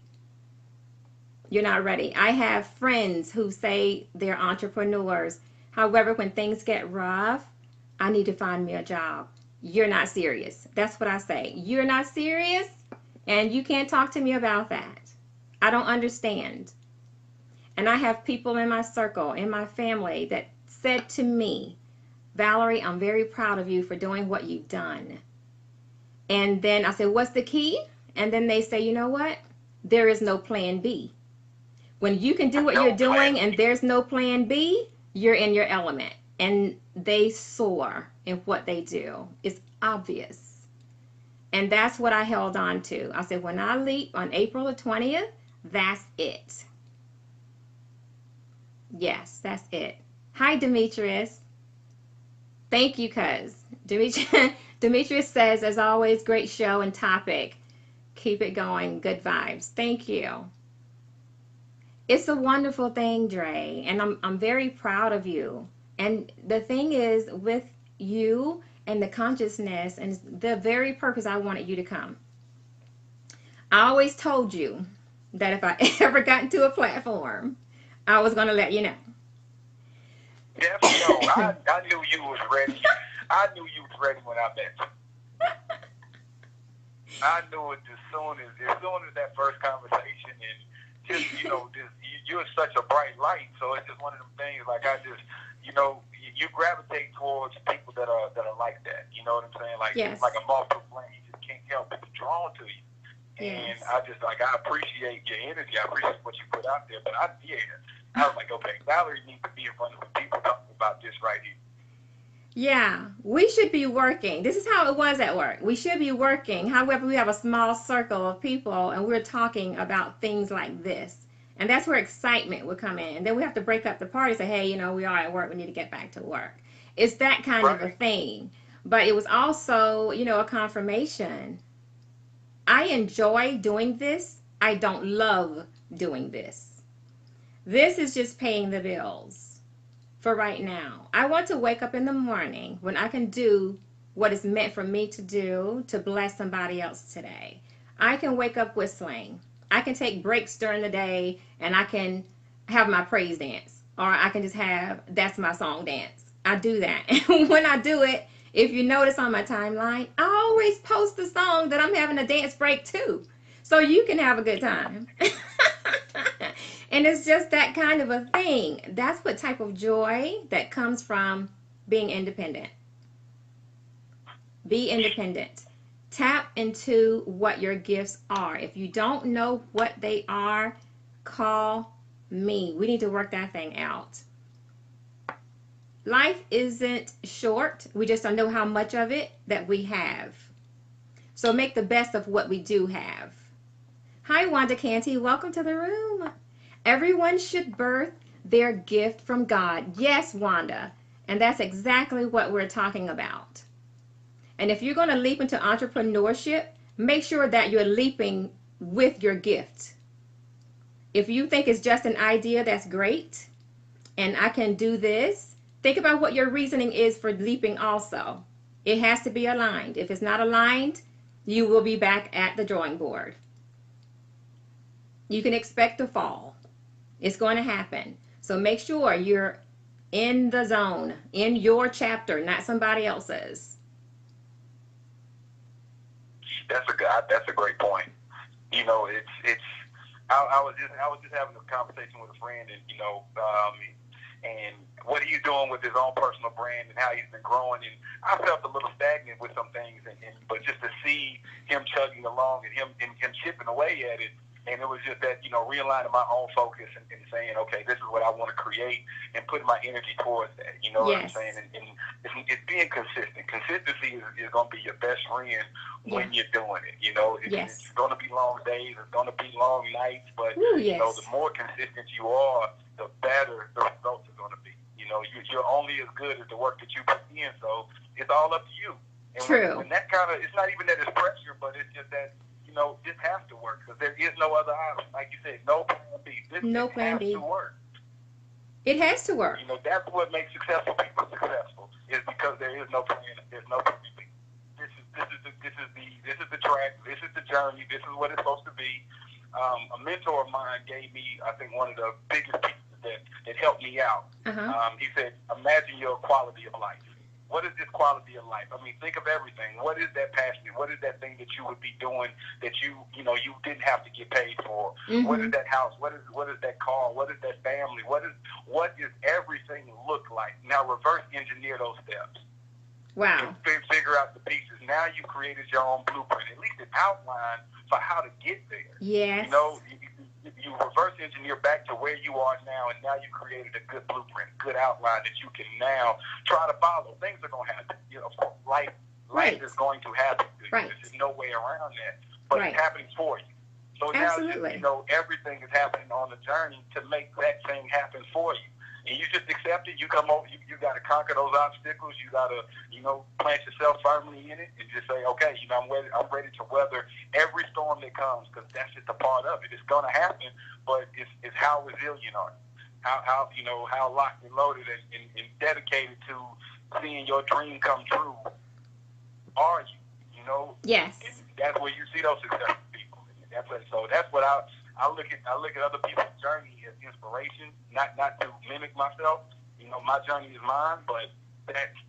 You're not ready. I have friends who say they're entrepreneurs. However, when things get rough, I need to find me a job. You're not serious. That's what I say. You're not serious, and you can't talk to me about that. I don't understand. And I have people in my circle, in my family, that said to me, Valerie, I'm very proud of you for doing what you've done. And then I said, what's the key? And then they say, you know what? There is no plan B. When you can do what you're doing and there's no plan B, you're in your element. And they soar in what they do. It's obvious. And that's what I held on to. I said, when I leap on April the 20th, that's it. Yes, that's it. Hi, Demetrius. Thank you, cuz. Demetrius says, as always, great show and topic. Keep it going. Good vibes. Thank you. It's a wonderful thing, Dre, and I'm very proud of you. And the thing is, with you and the consciousness and the very purpose I wanted you to come, I always told you that if I ever got into a platform, I was going to let you know. Yes, no, I knew you was ready. I knew you was ready when I met you. I knew it as soon as that first conversation, and just you're such a bright light. So it's just one of them things. Like you gravitate towards people that are like that. You know what I'm saying? Like yes. Like a moth to a flame, you just can't help but be drawn to you. Yes. And I appreciate your energy. I appreciate what you put out there. But I was like, okay, Valerie needs to be in front of the people talking about this right here. Yeah, we should be working. This is how it was at work. We should be working. However, we have a small circle of people, and we're talking about things like this. And that's where excitement would come in. And then we have to break up the party and say, hey, we are at work. We need to get back to work. It's that kind of a thing. But it was also, a confirmation I enjoy doing this. I don't love doing this. This is just paying the bills for right now. I want to wake up in the morning when I can do what is meant for me to do to bless somebody else today. I can wake up whistling. I can take breaks during the day and I can have my praise dance, or I can just have that's my song dance. I do that. And when I do it, if you notice on my timeline, I always post the song that I'm having a dance break to, so you can have a good time. And it's just that kind of a thing. That's what type of joy that comes from being independent. Be independent. Tap into what your gifts are. If you don't know what they are, call me. We need to work that thing out. Life isn't short. We just don't know how much of it that we have. So make the best of what we do have. Hi, Wanda Canty. Welcome to the room. Everyone should birth their gift from God. Yes, Wanda. And that's exactly what we're talking about. And if you're going to leap into entrepreneurship, make sure that you're leaping with your gift. If you think it's just an idea, that's great. And I can do this. Think about what your reasoning is for leaping also. It has to be aligned. If it's not aligned, you will be back at the drawing board. You can expect to fall. It's going to happen. So make sure you're in the zone, in your chapter, not somebody else's. That's a great point. You know, I was just having a conversation with a friend, and and what he's doing with his own personal brand and how he's been growing, and I felt a little stagnant with some things, but just to see him chugging along and him chipping away at it. And it was just that, realigning my own focus and saying, okay, this is what I want to create, and putting my energy towards that. You know what I'm saying? And it's being consistent. Consistency is going to be your best friend when you're doing it. It's going to be long days. It's going to be long nights. But, the more consistent you are, the better the results are going to be. You're only as good as the work that you put in. So it's all up to you. And True. When that kind of, it's not even that it's pressure, but it's just that, this has to work, because there is no other option. Like you said, no plan B. This has to work. It has to work. That's what makes successful people successful, is because there is no plan. There's no plan B. This is the track. This is the journey. This is what it's supposed to be. A mentor of mine gave me, I think, one of the biggest pieces that helped me out. He said, imagine your quality of life. What is this quality of life? I mean, think of everything. What is that passion? What is that thing that you would be doing that you didn't have to get paid for? Mm-hmm. What is that house? What is that car? What is that family? What is everything look like? Now reverse engineer those steps. Wow. And figure out the pieces. Now you created your own blueprint, at least an outline for how to get there. Yes. You reverse engineer back to where you are now, and now you created a good blueprint, good outline that you can now try to follow. Things are going to happen. Of course, life is going to happen. Right. There's no way around that. But it's happening for you. So Absolutely. now, everything is happening on the journey to make that thing happen for you. And you just accept it. You come over. You got to conquer those obstacles. You got to, plant yourself firmly in it and just say, okay, I'm ready to weather every storm that comes, because that's just a part of it. It's going to happen, but it's how resilient are you? How locked and loaded and dedicated to seeing your dream come true are you? Yes. And that's where you see those successful people. So that's what I look at other people's journey as inspiration, not to mimic myself. My journey is mine, but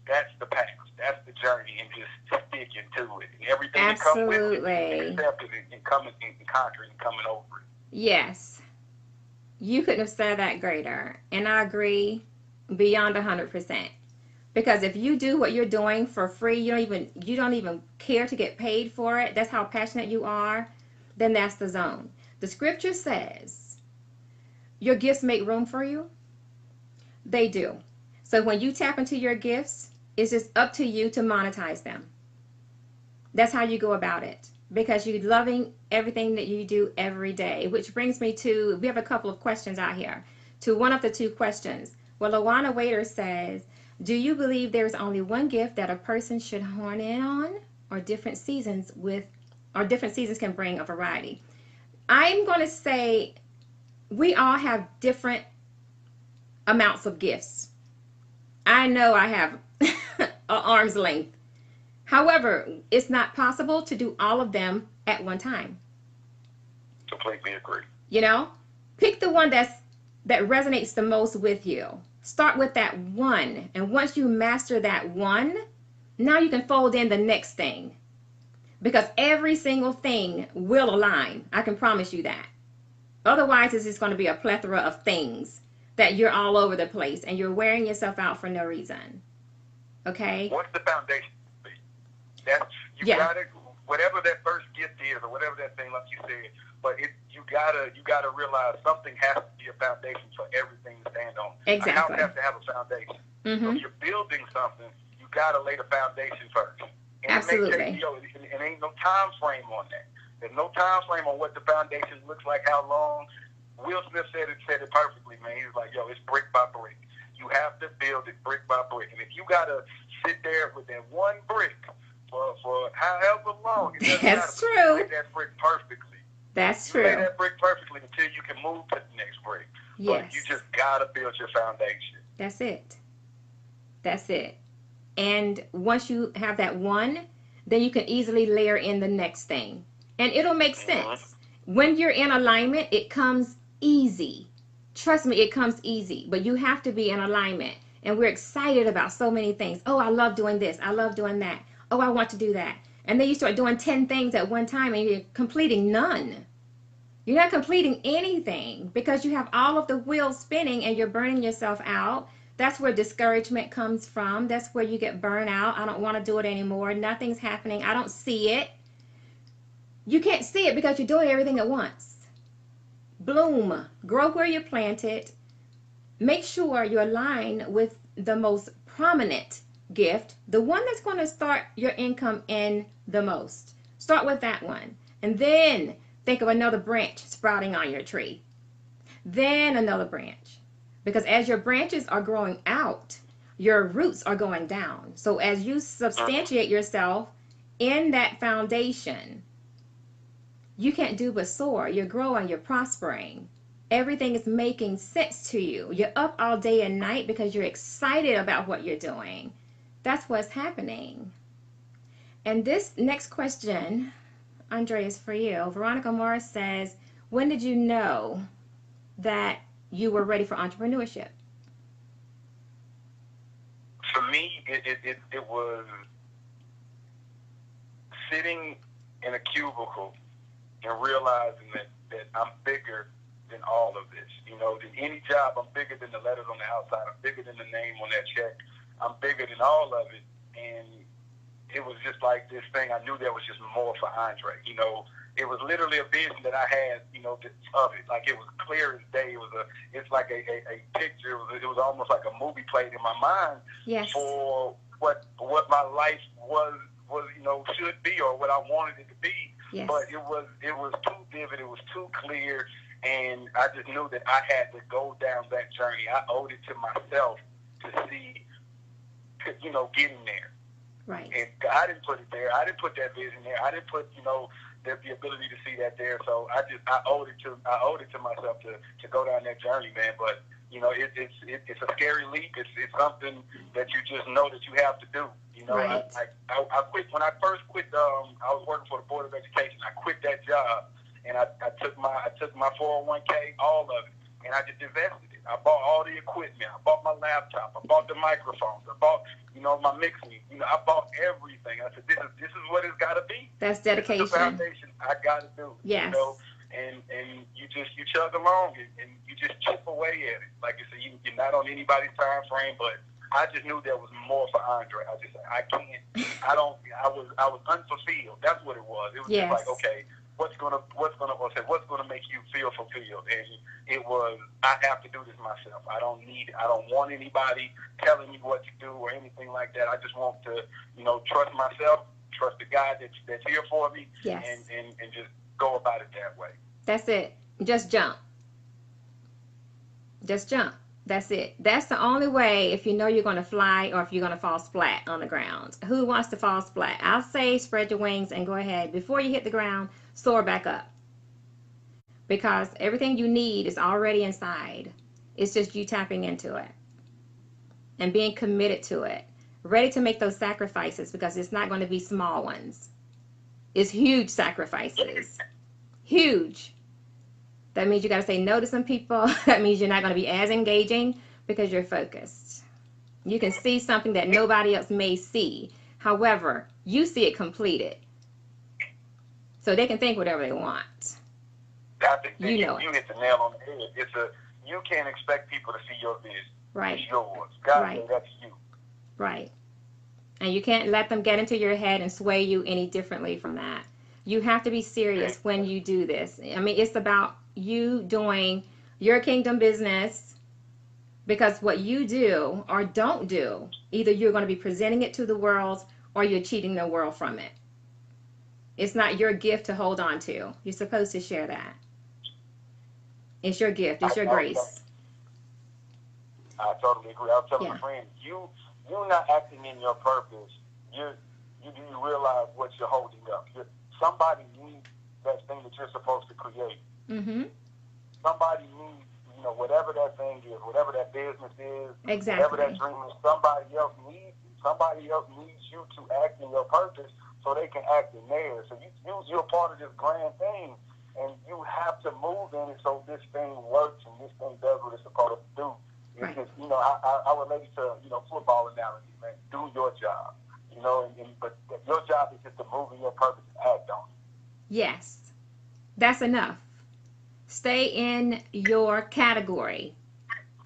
that's the path. That's the journey, and just sticking to it. And everything that comes with it, accept it and coming and conquering and coming over it. Yes. You couldn't have said that greater. And I agree beyond 100%. Because if you do what you're doing for free, you don't even care to get paid for it, that's how passionate you are, then that's the zone. The scripture says, your gifts make room for you. They do. So when you tap into your gifts, it's just up to you to monetize them. That's how you go about it, because you're loving everything that you do every day. Which brings me to, we have a couple of questions out here. To one of the two questions. Well, Lawana Waiter says, do you believe there's only one gift that a person should hone in on, or different seasons with or different seasons can bring a variety. I'm going to say we all have different amounts of gifts. I know I have an arm's length. However, it's not possible to do all of them at one time. Completely agree. You know, pick the one that resonates the most with you. Start with that one, and once you master that one, now you can fold in the next thing, because every single thing will align. I can promise you that. Otherwise, it's just going to be a plethora of things that you're all over the place and you're wearing yourself out for no reason. Okay? What's the foundation? You gotta, whatever that first gift is, or whatever that thing, like you said, but you gotta realize something has to be a foundation for everything to stand on. Exactly. A house has to have a foundation. Mm-hmm. So if you're building something, you gotta lay the foundation first. And absolutely. It ain't no time frame on that. There's no time frame on what the foundation looks like, how long. Will Smith said it perfectly, man. He was like, it's brick by brick. You have to build it brick by brick. And if you got to sit there with that one brick for however long, it doesn't that's matter. true. You lay that brick perfectly. That's you true. lay that brick perfectly until you can move to the next brick. Yes. But you just got to build your foundation. That's it. That's it. And once you have that one, then you can easily layer in the next thing. And it'll make sense. When you're in alignment, it comes easy. Trust me, it comes easy. But you have to be in alignment. And we're excited about so many things. Oh, I love doing this. I love doing that. Oh, I want to do that. And then you start doing 10 things at one time and you're completing none. You're not completing anything because you have all of the wheels spinning and you're burning yourself out. That's where discouragement comes from. That's where you get burned out. I don't want to do it anymore. Nothing's happening. I don't see it. You can't see it because you're doing everything at once. Bloom. Grow where you're planted. Make sure you align with the most prominent gift, the one that's going to start your income in the most. Start with that one. And then think of another branch sprouting on your tree. Then another branch. Because as your branches are growing out, your roots are going down. So as you substantiate yourself in that foundation, you can't do but soar. You're growing, you're prospering. Everything is making sense to you. You're up all day and night because you're excited about what you're doing. That's what's happening. And this next question, Andre, is for you. Veronica Morris says, when did you know that you were ready for entrepreneurship? For me, it was sitting in a cubicle and realizing that I'm bigger than all of this. Than any job, I'm bigger than the letters on the outside. I'm bigger than the name on that check. I'm bigger than all of it. And it was just like this thing. I knew there was just more for Andre. It was literally a vision that I had, of it. Like, it was clear as day. It's like a picture. It was almost like a movie played in my mind. Yes. For what my life was, should be, or what I wanted it to be. Yes. But it was too vivid. It was too clear. And I just knew that I had to go down that journey. I owed it to myself to see, getting there. Right. And I didn't put it there. I didn't put that vision there. I didn't put, the ability to see that there. So I owed it to myself to go down that journey, man. But it's a scary leap. It's something that you just know that you have to do. Right. I quit when I first quit. I was working for the Board of Education. I quit that job, and I took my 401k, all of it, and I just invested it. I bought all the equipment. I bought my laptop. I bought the microphones. I bought my mixing. I bought everything. I said, this is what it's got to be. That's dedication. This is the foundation I got to do. Yes. And you chug along and you just chip away at it. Like I said, you're not on anybody's time frame, but I just knew there was more for Andre. I was unfulfilled. That's what it was. It was yes. just like, okay, what's gonna make you feel fulfilled? And it was, I have to do this myself. I don't want anybody telling me what to do or anything like that. I just want to, trust myself, trust the guy that's here for me, yes. and just go about it that way. That's it. Just jump. Just jump. That's it. That's the only way if you know you're going to fly or if you're going to fall flat on the ground. Who wants to fall flat? I'll say spread your wings and go ahead. Before you hit the ground, soar back up. Because everything you need is already inside. It's just you tapping into it and being committed to it. Ready to make those sacrifices because it's not going to be small ones. It's huge sacrifices. Huge. That means you got to say no to some people. That means you're not going to be as engaging because you're focused. You can see something that nobody else may see. However, you see it completed. So they can think whatever they want. I think you know you hit the nail on the head. You can't expect people to see your vision. Right. It's yours. God, right. That's you. Right. And you can't let them get into your head and sway you any differently from that. You have to be serious when you do this. I mean, it's about you doing your kingdom business, because what you do or don't do, either you're going to be presenting it to the world or you're cheating the world from it. It's not your gift to hold on to. You're supposed to share that. It's your gift. It's your grace. I totally agree. I was telling my friend, you're not acting in your purpose. You realize what you're holding up. Somebody needs that thing that you're supposed to create. Mm-hmm. Somebody needs, whatever that thing is, whatever that business is, exactly. whatever that dream is. Somebody else needs you to act in your purpose so they can act in theirs. So you're part of this grand thing, and you have to move in it so this thing works and this thing does what it's supposed to do. It's just, I relate it to, football analogy, man. Do your job, but your job is just to move in your purpose and act on it. Yes, that's enough. Stay in your category.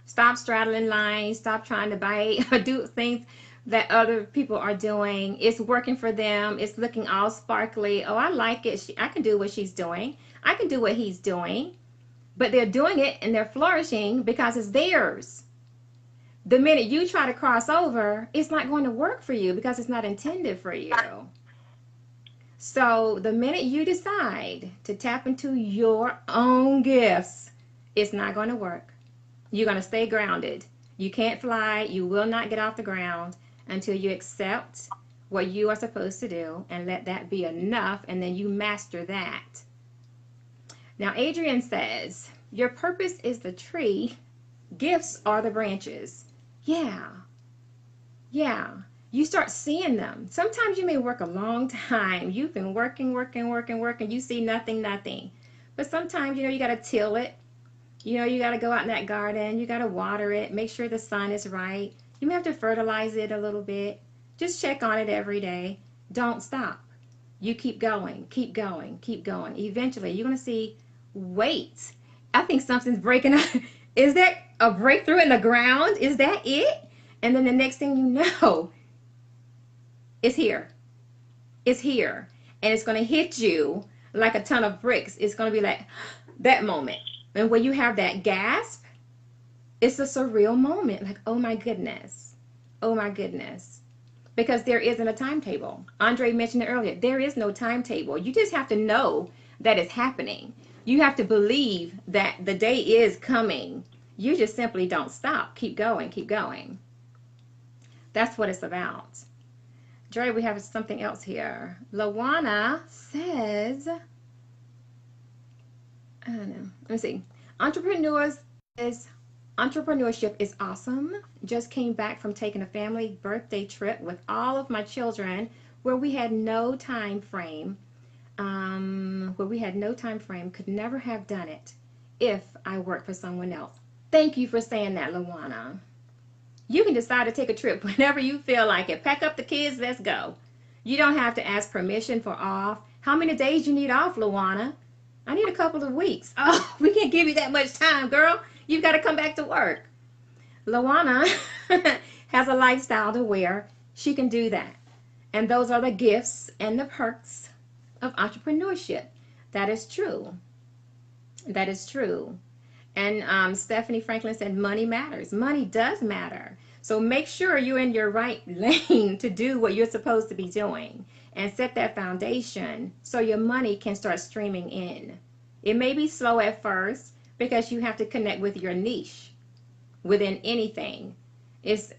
Stop straddling lines. Stop trying to bite or do things that other people are doing. It's working for them. It's looking all sparkly. Oh, I like it. I can do what she's doing. I can do what he's doing. But they're doing it and they're flourishing because it's theirs. The minute you try to cross over, it's not going to work for you because it's not intended for you. So the minute you decide to tap into your own gifts, it's not going to work. You're going to stay grounded. You can't fly. You will not get off the ground until you accept what you are supposed to do and let that be enough, and then you master that. Now, Adrian says, your purpose is the tree, gifts are the branches. Yeah. You start seeing them. Sometimes you may work a long time. You've been working. You see nothing. But sometimes, you got to till it. You got to go out in that garden. You got to water it. Make sure the sun is right. You may have to fertilize it a little bit. Just check on it every day. Don't stop. You keep going. Eventually, you're going to see, wait, I think something's breaking up. Is that a breakthrough in the ground? Is that it? And then the next thing you know, it's here. And it's going to hit you like a ton of bricks. It's going to be like that moment. And when you have that gasp, it's a surreal moment. Like, oh my goodness. Because there isn't a timetable. Andre mentioned it earlier. There is no timetable. You just have to know that it's happening. You have to believe that the day is coming. You just simply don't stop. Keep going. That's what it's about. Dre, we have something else here. Lawana says, I don't know. Let me see. Entrepreneurship is awesome. Just came back from taking a family birthday trip with all of my children where we had no time frame. Could never have done it if I worked for someone else. Thank you for saying that, Lawana. You can decide to take a trip whenever you feel like it. Pack up the kids, let's go. You don't have to ask permission for off. How many days you need off, Lawana? I need a couple of weeks. Oh, we can't give you that much time, girl. You've got to come back to work. Lawana has a lifestyle to where she can do that. And those are the gifts and the perks of entrepreneurship. That is true. And Stephanie Franklin said money matters. Money does matter. So make sure you're in your right lane to do what you're supposed to be doing and set that foundation so your money can start streaming in. It may be slow at first because you have to connect with your niche. within anything. It's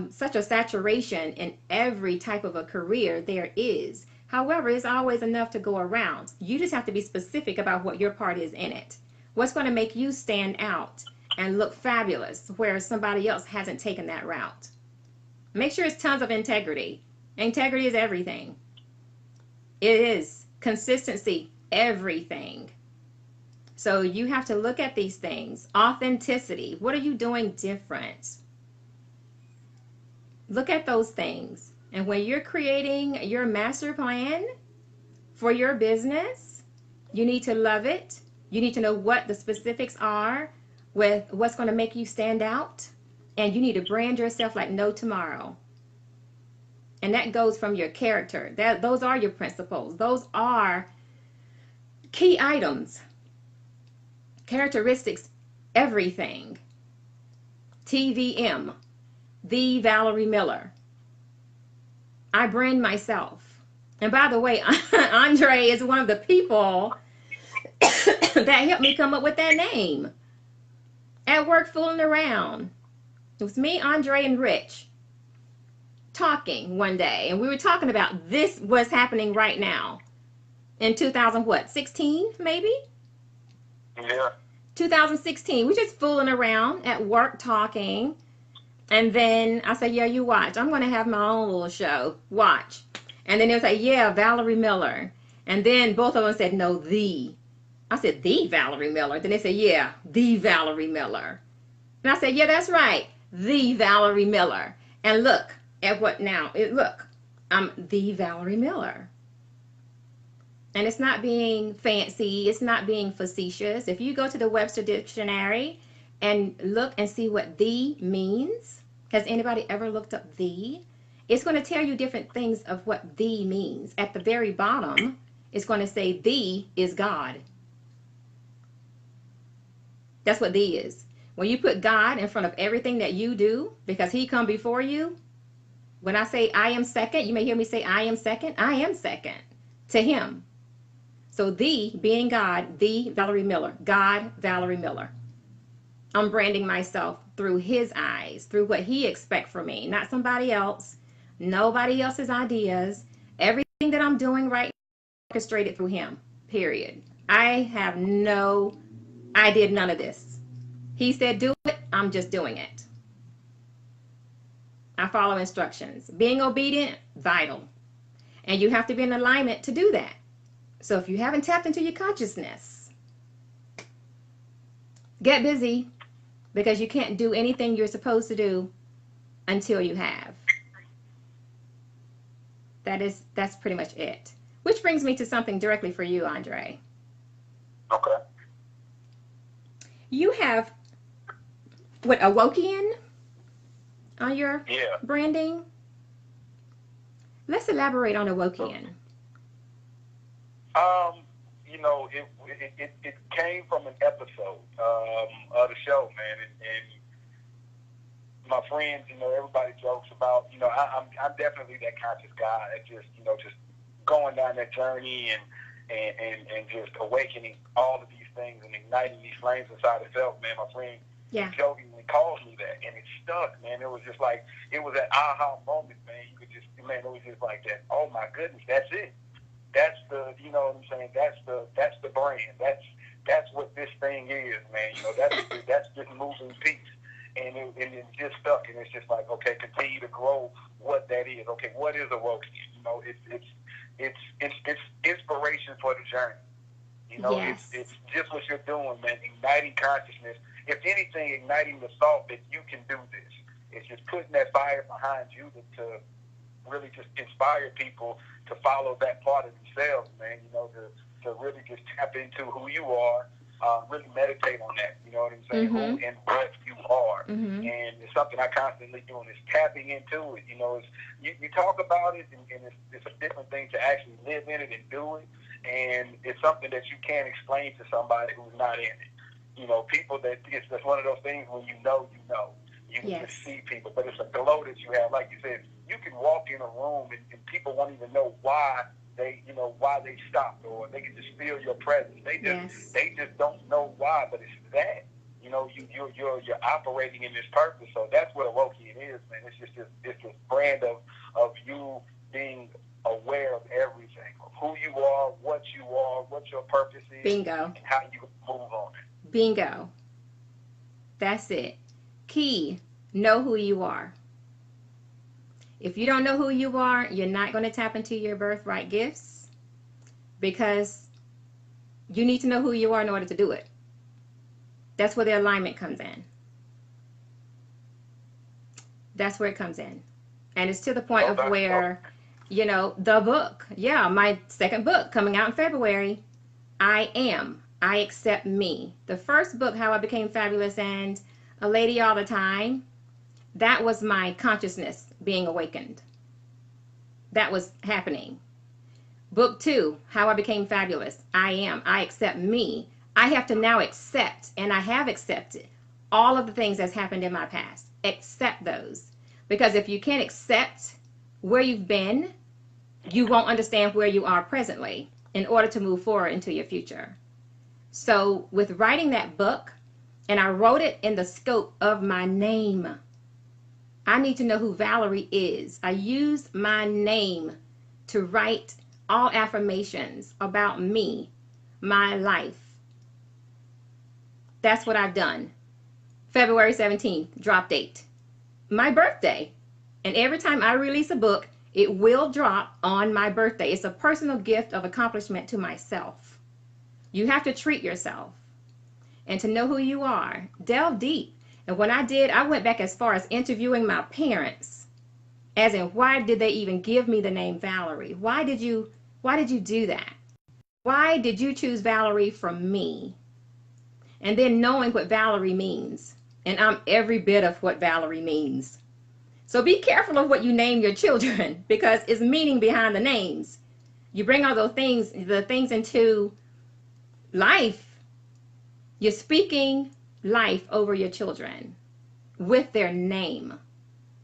such a saturation in every type of a career there is. However, it's always enough to go around. You just have to be specific about what your part is in it. What's going to make you stand out and look fabulous where somebody else hasn't taken that route. Make sure it's tons of integrity. Integrity is everything. It is. Consistency, everything. So you have to look at these things. Authenticity. What are you doing different? Look at those things. And when you're creating your master plan for your business, you need to love it. You need to know what the specifics are with what's going to make you stand out. And you need to brand yourself like no tomorrow. And that goes from your character. Those are your principles. Those are key items. Characteristics, everything. TVM, the Valerie Miller. I brand myself. And by the way, Andre is one of the people that helped me come up with that name. At work, fooling around. It was me, Andre, and Rich talking one day, and we were talking about this was happening right now in 2016 maybe. Yeah. 2016. We just fooling around at work talking, and then I said, "Yeah, you watch. I'm going to have my own little show. Watch." And then they would say, "Yeah, Valerie Miller." And then both of them said, "No, the." I said, "The Valerie Miller." Then they said, "Yeah, the Valerie Miller." And I said, "Yeah, that's right, the Valerie Miller." And look at what now. Look, I'm the Valerie Miller. And it's not being fancy. It's not being facetious. If you go to the Webster Dictionary and look and see what the means, has anybody ever looked up the? It's going to tell you different things of what the means. At the very bottom, it's going to say the is God. That's what the is. When you put God in front of everything that you do, because he come before you, when I say I am second, you may hear me say I am second to him. So the being God, the Valerie Miller, God, Valerie Miller. I'm branding myself through his eyes, through what he expects from me, not somebody else, nobody else's ideas. Everything that I'm doing right now is orchestrated through him, period. I did none of this. He said do it, I'm just doing it. I follow instructions. Being obedient, vital. And you have to be in alignment to do that. So if you haven't tapped into your consciousness, get busy, because you can't do anything you're supposed to do until you have. That's pretty much it. Which brings me to something directly for you, Andre. Okay. You have what, Awokian on your branding? Let's elaborate on Awokian. You know, it came from an episode of the show, man, and my friends, you know, everybody jokes about, you know, I'm definitely that conscious guy that just, you know, just going down that journey and just awakening all of these things and igniting these flames inside of self, man. My friend jokingly calls me that, and it stuck, man. It was just like, it was an aha moment, man. You could just, man, it was just like that. Oh my goodness, that's it. That's the, you know what I'm saying? That's the brand. That's what this thing is, man. You know, that's just moving piece, and it just stuck. And it's just like, okay, continue to grow what that is. Okay, what is Awoken? You know, it's inspiration for the journey. You know, it's just what you're doing, man. Igniting consciousness. If anything, igniting the thought that you can do this. It's just putting that fire behind you to really just inspire people to follow that part of themselves, man. You know, to really just tap into who you are, really meditate on that. You know what I'm saying? Mm-hmm. Who and what you are. Mm-hmm. And it's something I constantly do, and it's tapping into it. You know, it's, you talk about it, and it's a different thing to actually live in it and do it. And it's something that you can't explain to somebody who's not in it. You know, people that it's just one of those things when you know. You can just see people, but it's a glow that you have. Like you said, you can walk in a room and people won't even know why they stopped, or they can just feel your presence. They just don't know why, but it's that. You know, you're operating in this purpose. So that's what Awoki is, man. It's just this brand of you being aware of everything, of who you are, what your purpose is, Bingo. and how you move on it. Bingo. That's it. Key, know who you are. If you don't know who you are, you're not going to tap into your birthright gifts, because you need to know who you are in order to do it. That's where the alignment comes in. That's where it comes in. And it's to the point of where, you know, the book. Yeah, my second book coming out in February. I Accept Me. The first book, How I Became Fabulous and a Lady All the Time, that was my consciousness being awakened. That was happening. Book 2, How I Became Fabulous. I Accept Me. I have to now accept, and I have accepted, all of the things that's happened in my past. Accept those. Because if you can't accept where you've been, you won't understand where you are presently in order to move forward into your future. So with writing that book, and I wrote it in the scope of my name. I need to know who Valerie is. I used my name to write all affirmations about me, my life. That's what I've done. February 17th, drop date. My birthday. And every time I release a book, it will drop on my birthday. It's a personal gift of accomplishment to myself. You have to treat yourself. And to know who you are, delve deep. And when I did, I went back as far as interviewing my parents. As in, why did they even give me the name Valerie? Why did you do that? Why did you choose Valerie from me? And then knowing what Valerie means. And I'm every bit of what Valerie means. So be careful of what you name your children, because it's meaning behind the names. You bring all those things, the things into life. You're speaking life over your children with their name,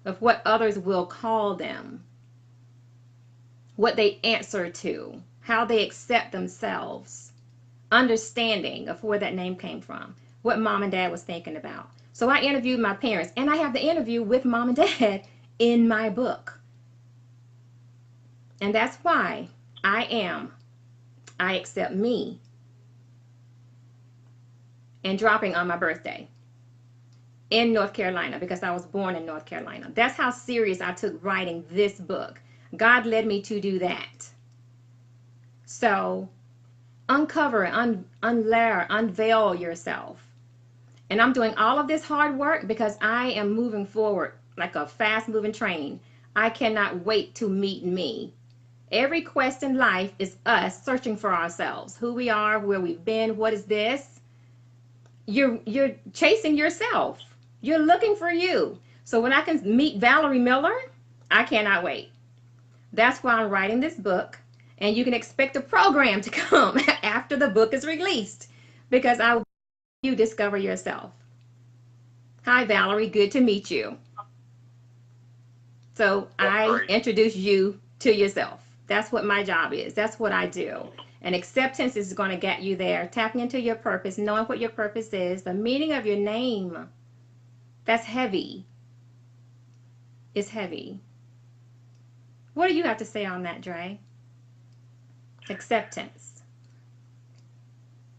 of what others will call them, what they answer to, how they accept themselves, understanding of where that name came from, what mom and dad was thinking about. So I interviewed my parents, and I have the interview with mom and dad in my book. And that's why I Accept Me, and dropping on my birthday in North Carolina, because I was born in North Carolina. That's how serious I took writing this book. God led me to do that. So uncover, unlayer, unveil yourself. And I'm doing all of this hard work because I am moving forward like a fast moving train. I cannot wait to meet me. Every quest in life is us searching for ourselves, who we are, where we've been, what is this. You're chasing yourself. You're looking for you. So when I can meet Valerie Miller, I cannot wait. That's why I'm writing this book. And you can expect a program to come after the book is released, because I will help you discover yourself. Hi, Valerie. Good to meet you. So I introduce you to yourself. That's what my job is. That's what I do. And acceptance is going to get you there. Tapping into your purpose, knowing what your purpose is, the meaning of your name. That's heavy. It's heavy. What do you have to say on that, Dre? Acceptance.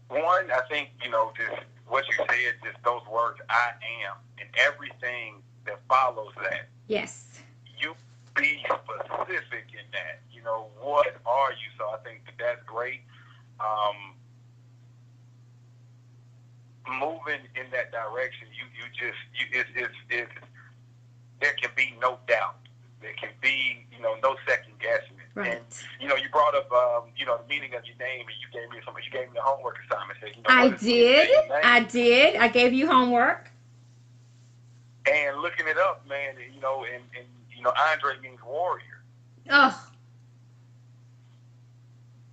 One, I think, just what you said, just those words, I am, and everything that follows that. Yes. You be specific in that. What are you? So I think that's great. Moving in that direction, it's there can be no doubt. There can be, no second guessing it. Right. And you brought up, the meaning of your name, and you gave me the homework assignment. Said, I did. I gave you homework. And looking it up, man, and Andre means warrior. Oh.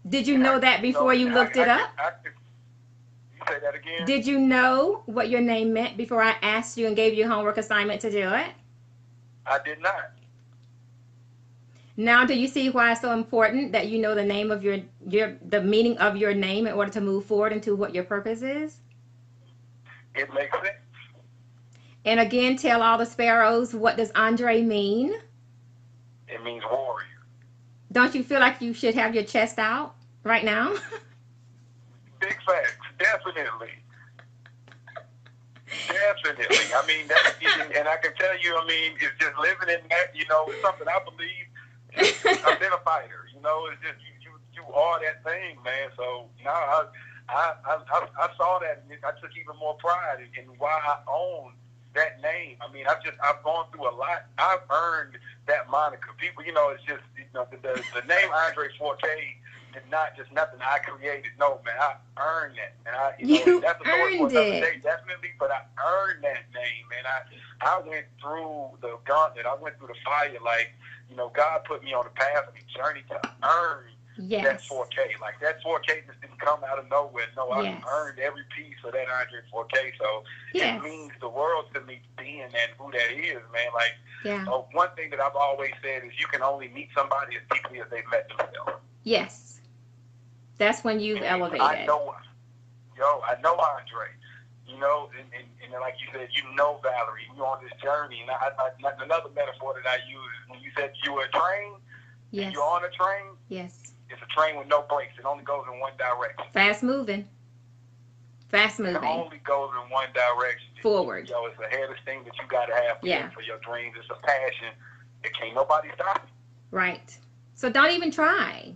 Did you know that before you looked it up? You say that again? Did you know what your name meant before I asked you and gave you a homework assignment to do it? I did not. Now, do you see why it's so important that you know the name of the meaning of your name in order to move forward into what your purpose is? it makes sense. And again, tell all the sparrows, what does Andre mean? It means warrior. Don't you feel like you should have your chest out right now? Big facts, definitely. Definitely. I mean, and I can tell you, I mean, it's just living in that, you know, it's something I believe. I've been a fighter, you know, it's just, you are that thing, man. So, you know, I saw that, and I took even more pride in why I own that name. I mean, I've gone through a lot. I've earned that moniker. People, you know, it's just, you know, the name Andre 4K is not just nothing I created. No, man, I earned that. And that's a story for another day, definitely, but I earned that name, man. I went through the gauntlet. I went through the fire. Like, you know, God put me on the path of the journey to earn that 4K. Like, that 4K just didn't come out of nowhere. No, I earned every piece of that Andre 4K. So it means the world to me being that, who that is, man. Like, one thing that I've always said is you can only meet somebody as deeply as they've met themselves. Yes. That's when you've elevated. I know Andre. You know, and like you said, you know Valerie. You're on this journey. And another metaphor that I use is when you said you were a train, and you're on a train. Yes. It's a train with no brakes. It only goes in one direction. Fast moving. It only goes in one direction. Forward. Yo, it's the hardest thing that you got to have for your dreams. It's a passion that can't nobody stop you. Right. So don't even try.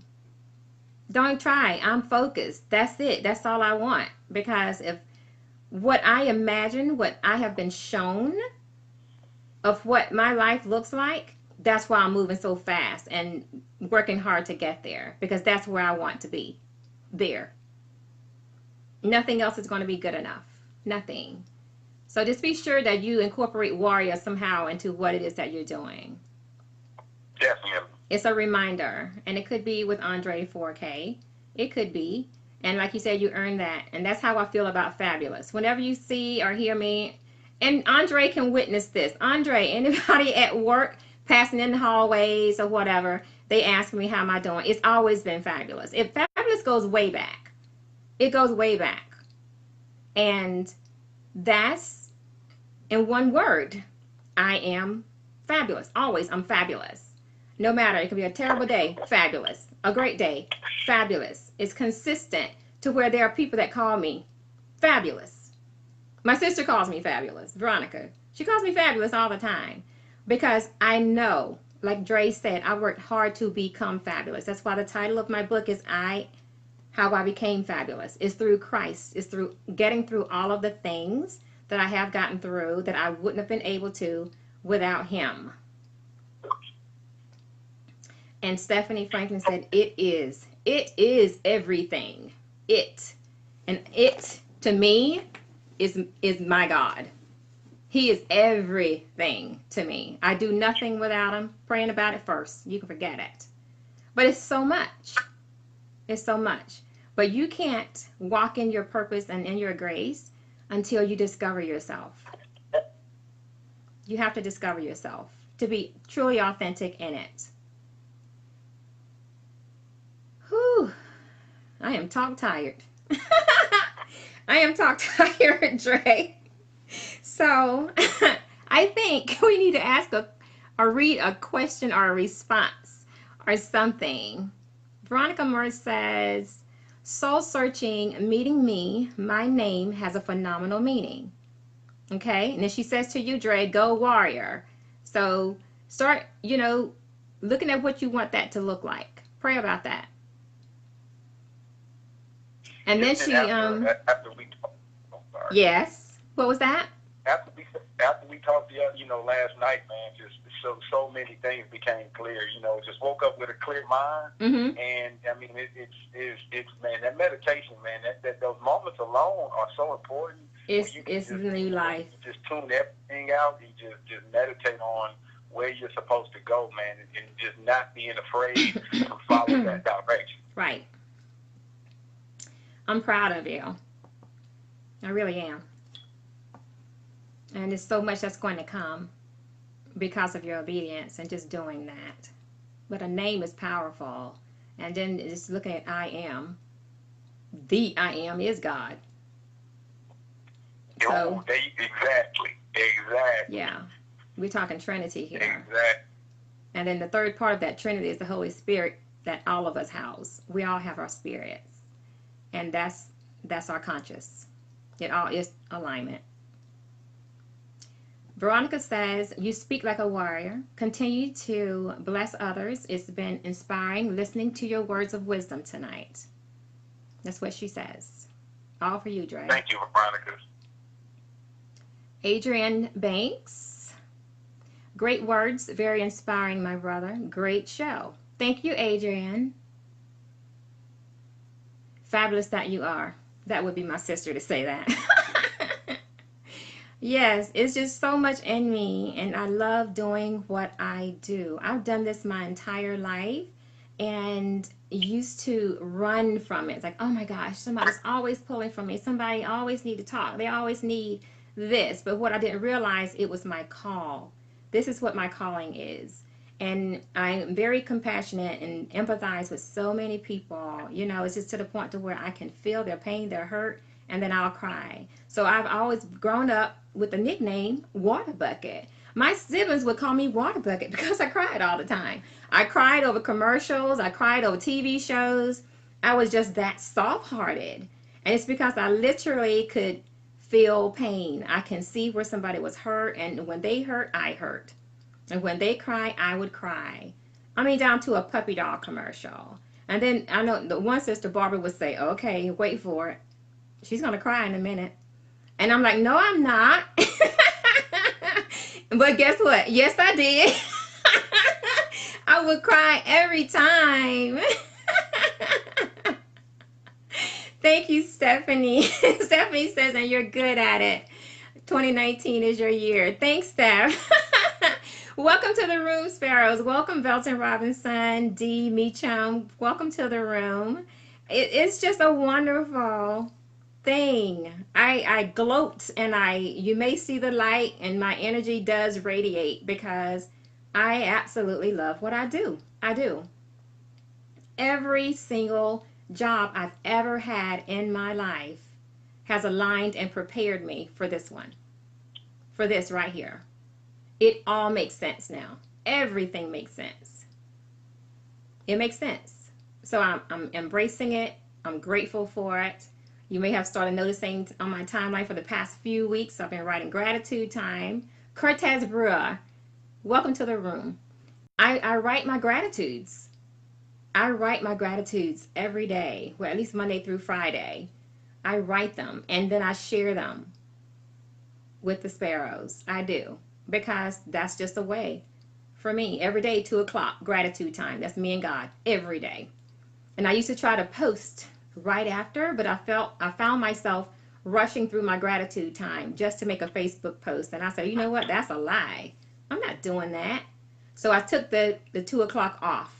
Don't try. I'm focused. That's it. That's all I want. Because if what I imagine, what I have been shown of what my life looks like, that's why I'm moving so fast and working hard to get there. Because that's where I want to be. There. Nothing else is going to be good enough. Nothing. So just be sure that you incorporate warrior somehow into what it is that you're doing. Definitely. It's a reminder, and it could be with Andre 4K. It could be. And like you said, you earned that. And that's how I feel about Fabulous. Whenever you see or hear me, and Andre can witness this. Andre, anybody at work passing in the hallways or whatever, they ask me how am I doing. It's always been fabulous. If Fabulous goes way back. It goes way back. And that's in one word. I am fabulous. Always, I'm fabulous. No matter, it could be a terrible day, fabulous. A great day, fabulous. It's consistent to where there are people that call me fabulous. My sister calls me fabulous, Veronica. She calls me fabulous all the time because I know, like Dre said, I worked hard to become fabulous. That's why the title of my book is How I Became Fabulous. It's through Christ. It's through getting through all of the things that I have gotten through that I wouldn't have been able to without him. And Stephanie Franklin said, it is everything. And it, to me, is my God. He is everything to me. I do nothing without him. Praying about it first. You can forget it. But it's so much. It's so much. But you can't walk in your purpose and in your grace until you discover yourself. You have to discover yourself to be truly authentic in it. Whew. I am talk tired. I am talk tired, Dre. So I think we need to ask or read a question or a response or something. Veronica Moore says, soul searching, meeting me, my name has a phenomenal meaning. Okay, and then she says to you, Dre, go warrior. So start, looking at what you want that to look like. Pray about that. And then she, after we talked, yes. What was that? After we talked, last night, man, just so many things became clear. Just woke up with a clear mind, and I mean, it's man, that meditation, man, that those moments alone are so important. It's new life. You just tune everything out and just meditate on where you're supposed to go, man, and just not being afraid to follow that direction. Right. I'm proud of you. I really am. And there's so much that's going to come because of your obedience and just doing that. But a name is powerful. And then just looking at I am. The I am is God. So, exactly. yeah, we're talking Trinity here. Exactly. And then the third part of that Trinity is the Holy Spirit that all of us house. We all have our spirits, and that's our conscious. It all is alignment. Veronica says, you speak like a warrior. Continue to bless others. It's been inspiring listening to your words of wisdom tonight. That's what she says. All for you, Dre. Thank you, Veronica. Adrian Banks. Great words. Very inspiring, my brother. Great show. Thank you, Adrian. Fabulous that you are. That would be my sister to say that. Yes, it's just so much in me, and I love doing what I do. I've done this my entire life and used to run from it. It's like, oh my gosh, somebody's always pulling from me. Somebody always need to talk. They always need this. But what I didn't realize, it was my call. This is what my calling is. And I'm very compassionate and empathize with so many people. You know, it's just to the point to where I can feel their pain, their hurt, and then I'll cry. So I've always grown up with the nickname Water Bucket. My siblings would call me Water Bucket because I cried all the time. I cried over commercials. I cried over TV shows. I was just that soft-hearted. And it's because I literally could feel pain. I can see where somebody was hurt, and when they hurt, I hurt. And when they cry, I would cry. I mean, down to a puppy dog commercial. And then I know the one sister, Barbara, would say, okay, wait for it. She's going to cry in a minute. And I'm like, no, I'm not. But guess what? Yes, I did. I would cry every time. Thank you, Stephanie. Stephanie says, and you're good at it. 2019 is your year. Thanks, Steph. Welcome to the room, Sparrows. Welcome, Velton Robinson, D. Meacham. Welcome to the room. It's just a wonderful thing. I gloat, and you may see the light, and my energy does radiate because I absolutely love what I do. I do. Every single job I've ever had in my life has aligned and prepared me for this one, for this right here. It all makes sense now. Everything makes sense. It makes sense. So I'm embracing it. I'm grateful for it. You may have started noticing on my timeline for the past few weeks, I've been writing gratitude time. Cortez Brewer, welcome to the room. I write my gratitudes. I write my gratitudes every day, well, at least Monday through Friday. I write them, and then I share them with the Sparrows. I do, because that's just a way for me. Every day, 2 o'clock, gratitude time. That's me and God, every day. And I used to try to post right after, but I found myself rushing through my gratitude time just to make a Facebook post. And I said, you know what? That's a lie. I'm not doing that. So I took the 2 o'clock off,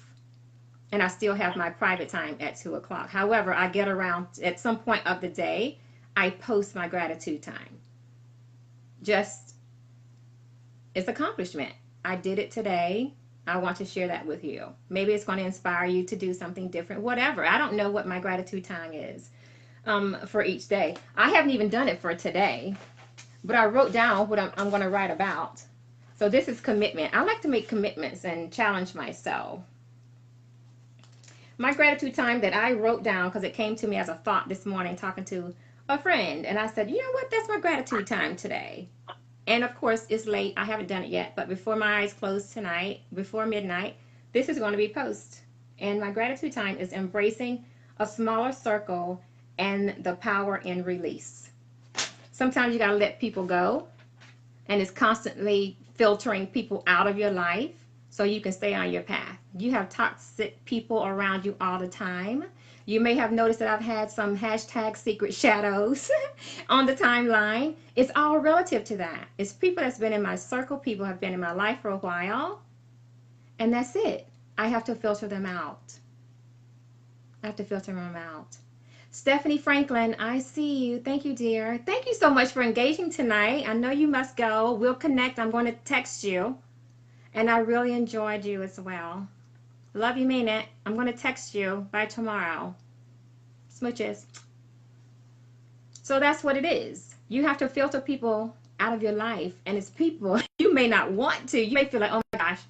and I still have my private time at 2 o'clock. However, I get around at some point of the day, I post my gratitude time. Just, it's accomplishment. I did it today. I want to share that with you. Maybe it's going to inspire you to do something different, whatever. I don't know what my gratitude time is for each day. I haven't even done it for today, but I wrote down what I'm going to write about. So this is commitment. I like to make commitments and challenge myself. My gratitude time that I wrote down, because it came to me as a thought this morning talking to a friend, and I said, you know what, that's my gratitude time today. And of course, it's late. I haven't done it yet, but before my eyes close tonight, before midnight, this is going to be post. And my gratitude time is embracing a smaller circle and the power in release. Sometimes you got to let people go, and it's constantly filtering people out of your life so you can stay on your path. You have toxic people around you all the time. You may have noticed that I've had some hashtag secret shadows on the timeline. It's all relative to that. It's people that's been in my circle. People have been in my life for a while. And that's it. I have to filter them out. I have to filter them out. Stephanie Franklin, I see you. Thank you, dear. Thank you so much for engaging tonight. I know you must go. We'll connect. I'm going to text you. And I really enjoyed you as well. Love you, mean it. I'm going to text you by tomorrow. Smooches. So that's what it is. You have to filter people out of your life, and it's people you may not want to. You may feel like, oh my gosh,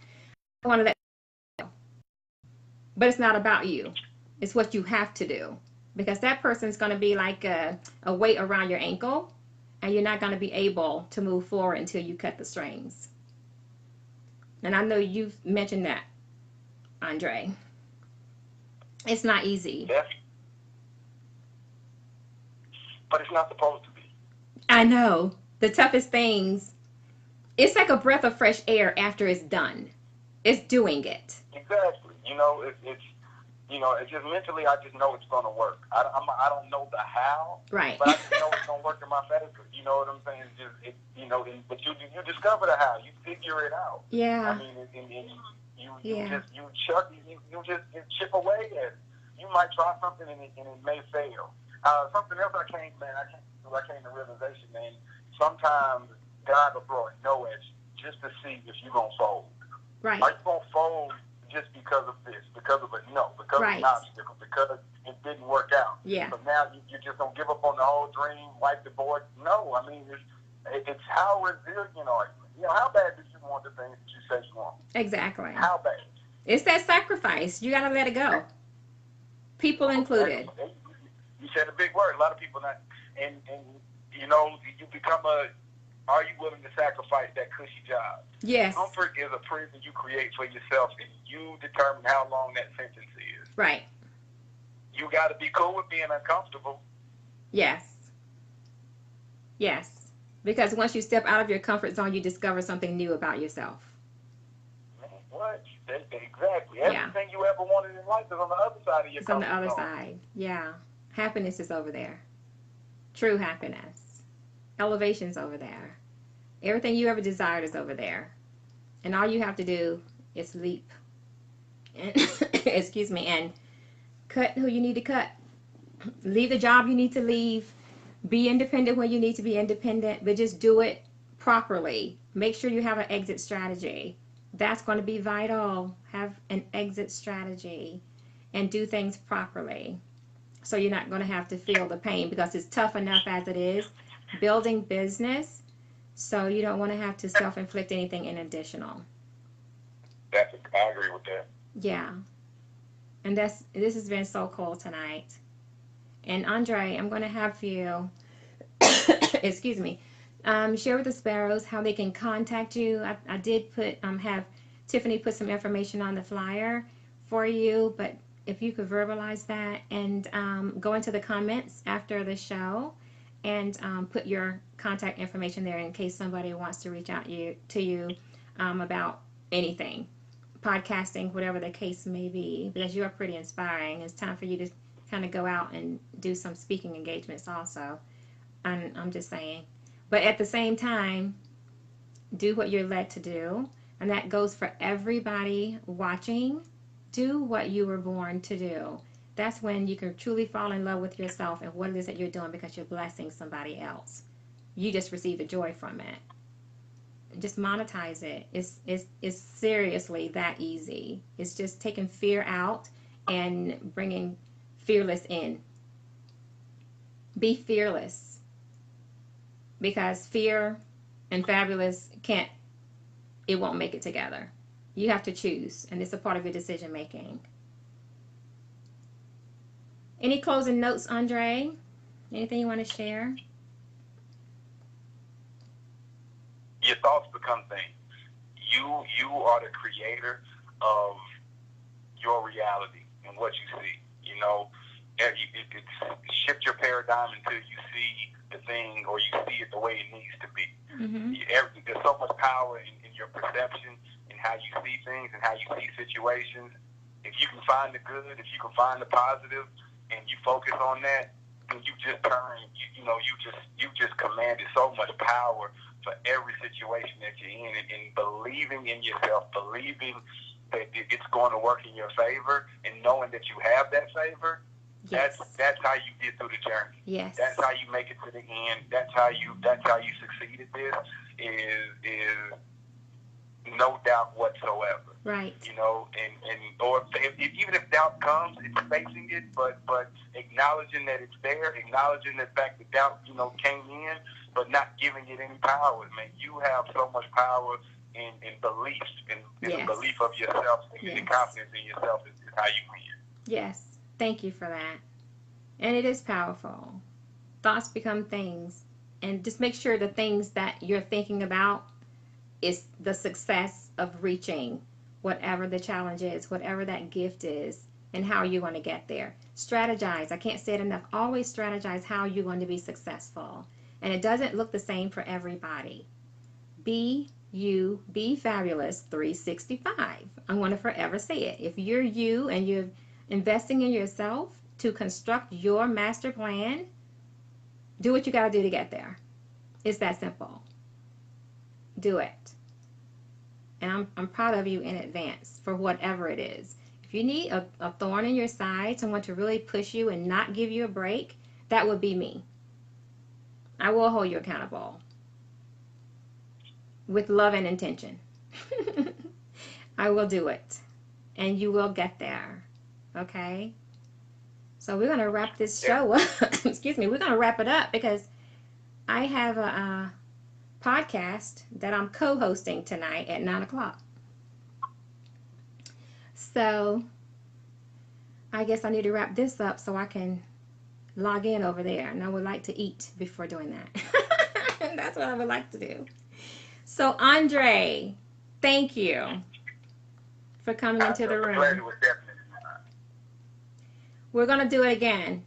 I want to let them go. But it's not about you. It's what you have to do. Because that person's going to be like a weight around your ankle, and you're not going to be able to move forward until you cut the strings. And I know you've mentioned that, Andre. It's not easy. Yes. But it's not supposed to be. I know. The toughest things, it's like a breath of fresh air after it's done. It's doing it. Exactly. It's just mentally, I just know it's going to work. I don't know the how, right? But I just know it's going to work in my favor. You know what I'm saying? But you discover the how. You figure it out. Yeah. I mean, you chip away at it. You might try something and it may fail. Something else I came to realization, man. Sometimes God will throw a no at you just to see if you're going to fold. Right. Are you going to fold just because of this, because of a no, because right. of an obstacle, because it didn't work out? Yeah. So now you're just going to give up on the whole dream, wipe the board? No, I mean, it's how resilient are you? How bad do you want the things that you say you want? Exactly. How bad? It's that sacrifice. You got to let it go. People included. You said a big word. A lot of people not, and you become are you willing to sacrifice that cushy job? Yes. Comfort is a prison you create for yourself, and you determine how long that sentence is. Right. You got to be cool with being uncomfortable. Yes. Yes. Because once you step out of your comfort zone, you discover something new about yourself. What? Exactly. Everything you ever wanted in life is on the other side of your comfort zone. It's on the other side. Yeah. Happiness is over there. True happiness. Elevation's over there. Everything you ever desired is over there. And all you have to do is leap. And, excuse me. And cut who you need to cut. Leave the job you need to leave. Be independent when you need to be independent. But just do it properly. Make sure you have an exit strategy. That's going to be vital. Have an exit strategy. And do things properly. So you're not going to have to feel the pain, because it's tough enough as it is building business. So you don't want to have to self-inflict anything in additional. I agree with that. Yeah. And this has been so cool tonight. And Andre, I'm going to have you, excuse me, share with the Sparrows how they can contact you. I did have Tiffany put some information on the flyer for you, but if you could verbalize that and go into the comments after the show and put your contact information there in case somebody wants to reach out to you about anything, podcasting, whatever the case may be, because you are pretty inspiring. It's time for you to kind of go out and do some speaking engagements also. I'm just saying. But at the same time, do what you're led to do. And that goes for everybody watching. Do what you were born to do. That's when you can truly fall in love with yourself and what it is that you're doing, because you're blessing somebody else. You just receive the joy from it. Just monetize it. It's seriously that easy. It's just taking fear out and bringing fearless in. Be fearless. Because fear and fabulous it won't make it together. You have to choose, and it's a part of your decision making. Any closing notes, Andre? Anything you want to share? Your thoughts become things. You are the creator of your reality and what you see. Shift your paradigm until you see the thing, or you see it the way it needs to be. Mm-hmm. There's so much power in your perception, how you see things and how you see situations. If you can find the good, if you can find the positive, and you focus on that, then you just you just commanded so much power for every situation that you're in, and believing in yourself, believing that it's going to work in your favor, and knowing that you have that favor. Yes. That's how you get through the journey. Yes. That's how you make it to the end. That's how you succeed at this. Is no doubt whatsoever. Right. You know, or even if doubt comes, it's facing it, but acknowledging that it's there, acknowledging the fact that doubt, you know, came in, but not giving it any power. Man, you have so much power in beliefs, in Yes. the belief of yourself, and Yes. the confidence in yourself is how you win. Yes. Thank you for that. And it is powerful. Thoughts become things. And just make sure the things that you're thinking about is the success of reaching whatever the challenge is, whatever that gift is, and how you're going to get there. Strategize. I can't say it enough. Always strategize how you're going to be successful. And it doesn't look the same for everybody. Be you, be fabulous 365. I'm going to forever say it. If you're you and you're investing in yourself to construct your master plan, do what you got to do to get there. It's that simple. Do it. And I'm proud of you in advance for whatever it is. If you need a thorn in your side, someone to really push you and not give you a break, that would be me. I will hold you accountable with love and intention. I will do it. And you will get there. Okay? So we're going to wrap this show up. Excuse me. We're going to wrap it up because I have a podcast that I'm co-hosting tonight at 9 o'clock. So I guess I need to wrap this up so I can log in over there. And I would like to eat before doing that. That's what I would like to do. So Andre, thank you for coming into the room. We're going to do it again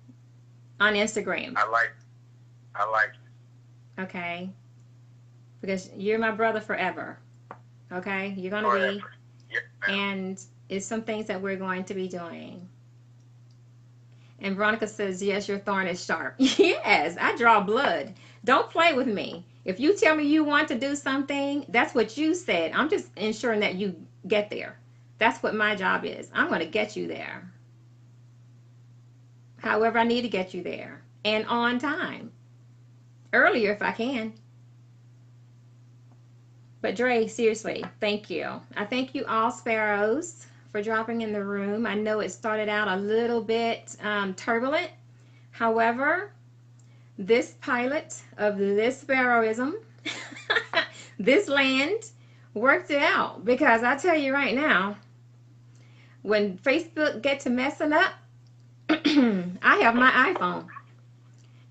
on Instagram. I like it. Okay? Because you're my brother forever. Okay? You're going to be. Yep, and it's some things that we're going to be doing. And Veronica says, yes, your thorn is sharp. Yes, I draw blood. Don't play with me. If you tell me you want to do something, that's what you said. I'm just ensuring that you get there. That's what my job is. I'm going to get you there. However, I need to get you there. And on time. Earlier if I can. But Dre, seriously, thank you. I thank you all sparrows for dropping in the room. I know it started out a little bit turbulent. However, this pilot of this sparrowism, this land, worked it out. Because I tell you right now, when Facebook gets to messing up, I have my iPhone.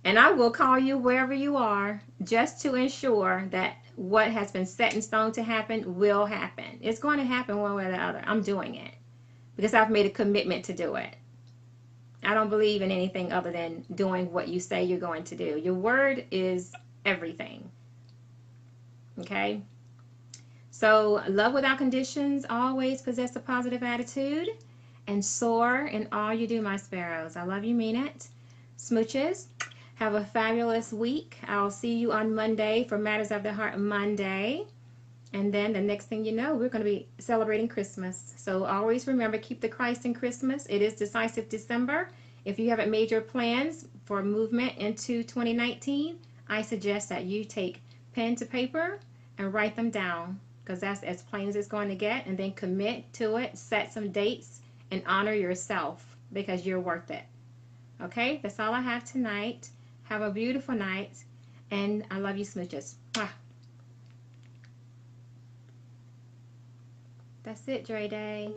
And I will call you wherever you are just to ensure that what has been set in stone to happen will happen. It's going to happen one way or the other. I'm doing it because I've made a commitment to do it. I don't believe in anything other than doing what you say you're going to do. Your word is everything. Okay? So love without conditions. Always possess a positive attitude and soar in all you do, my sparrows. I love you, mean it. Smooches. Have a fabulous week. I'll see you on Monday for Matters of the Heart Monday. And then the next thing you know, we're going to be celebrating Christmas. So always remember, keep the Christ in Christmas. It is Decisive December. If you haven't made your plans for movement into 2019, I suggest that you take pen to paper and write them down, because that's as plain as it's going to get. And then commit to it, set some dates, and honor yourself because you're worth it. Okay, that's all I have tonight. Have a beautiful night, and I love you, smooches. Mwah. That's it, Dre Day.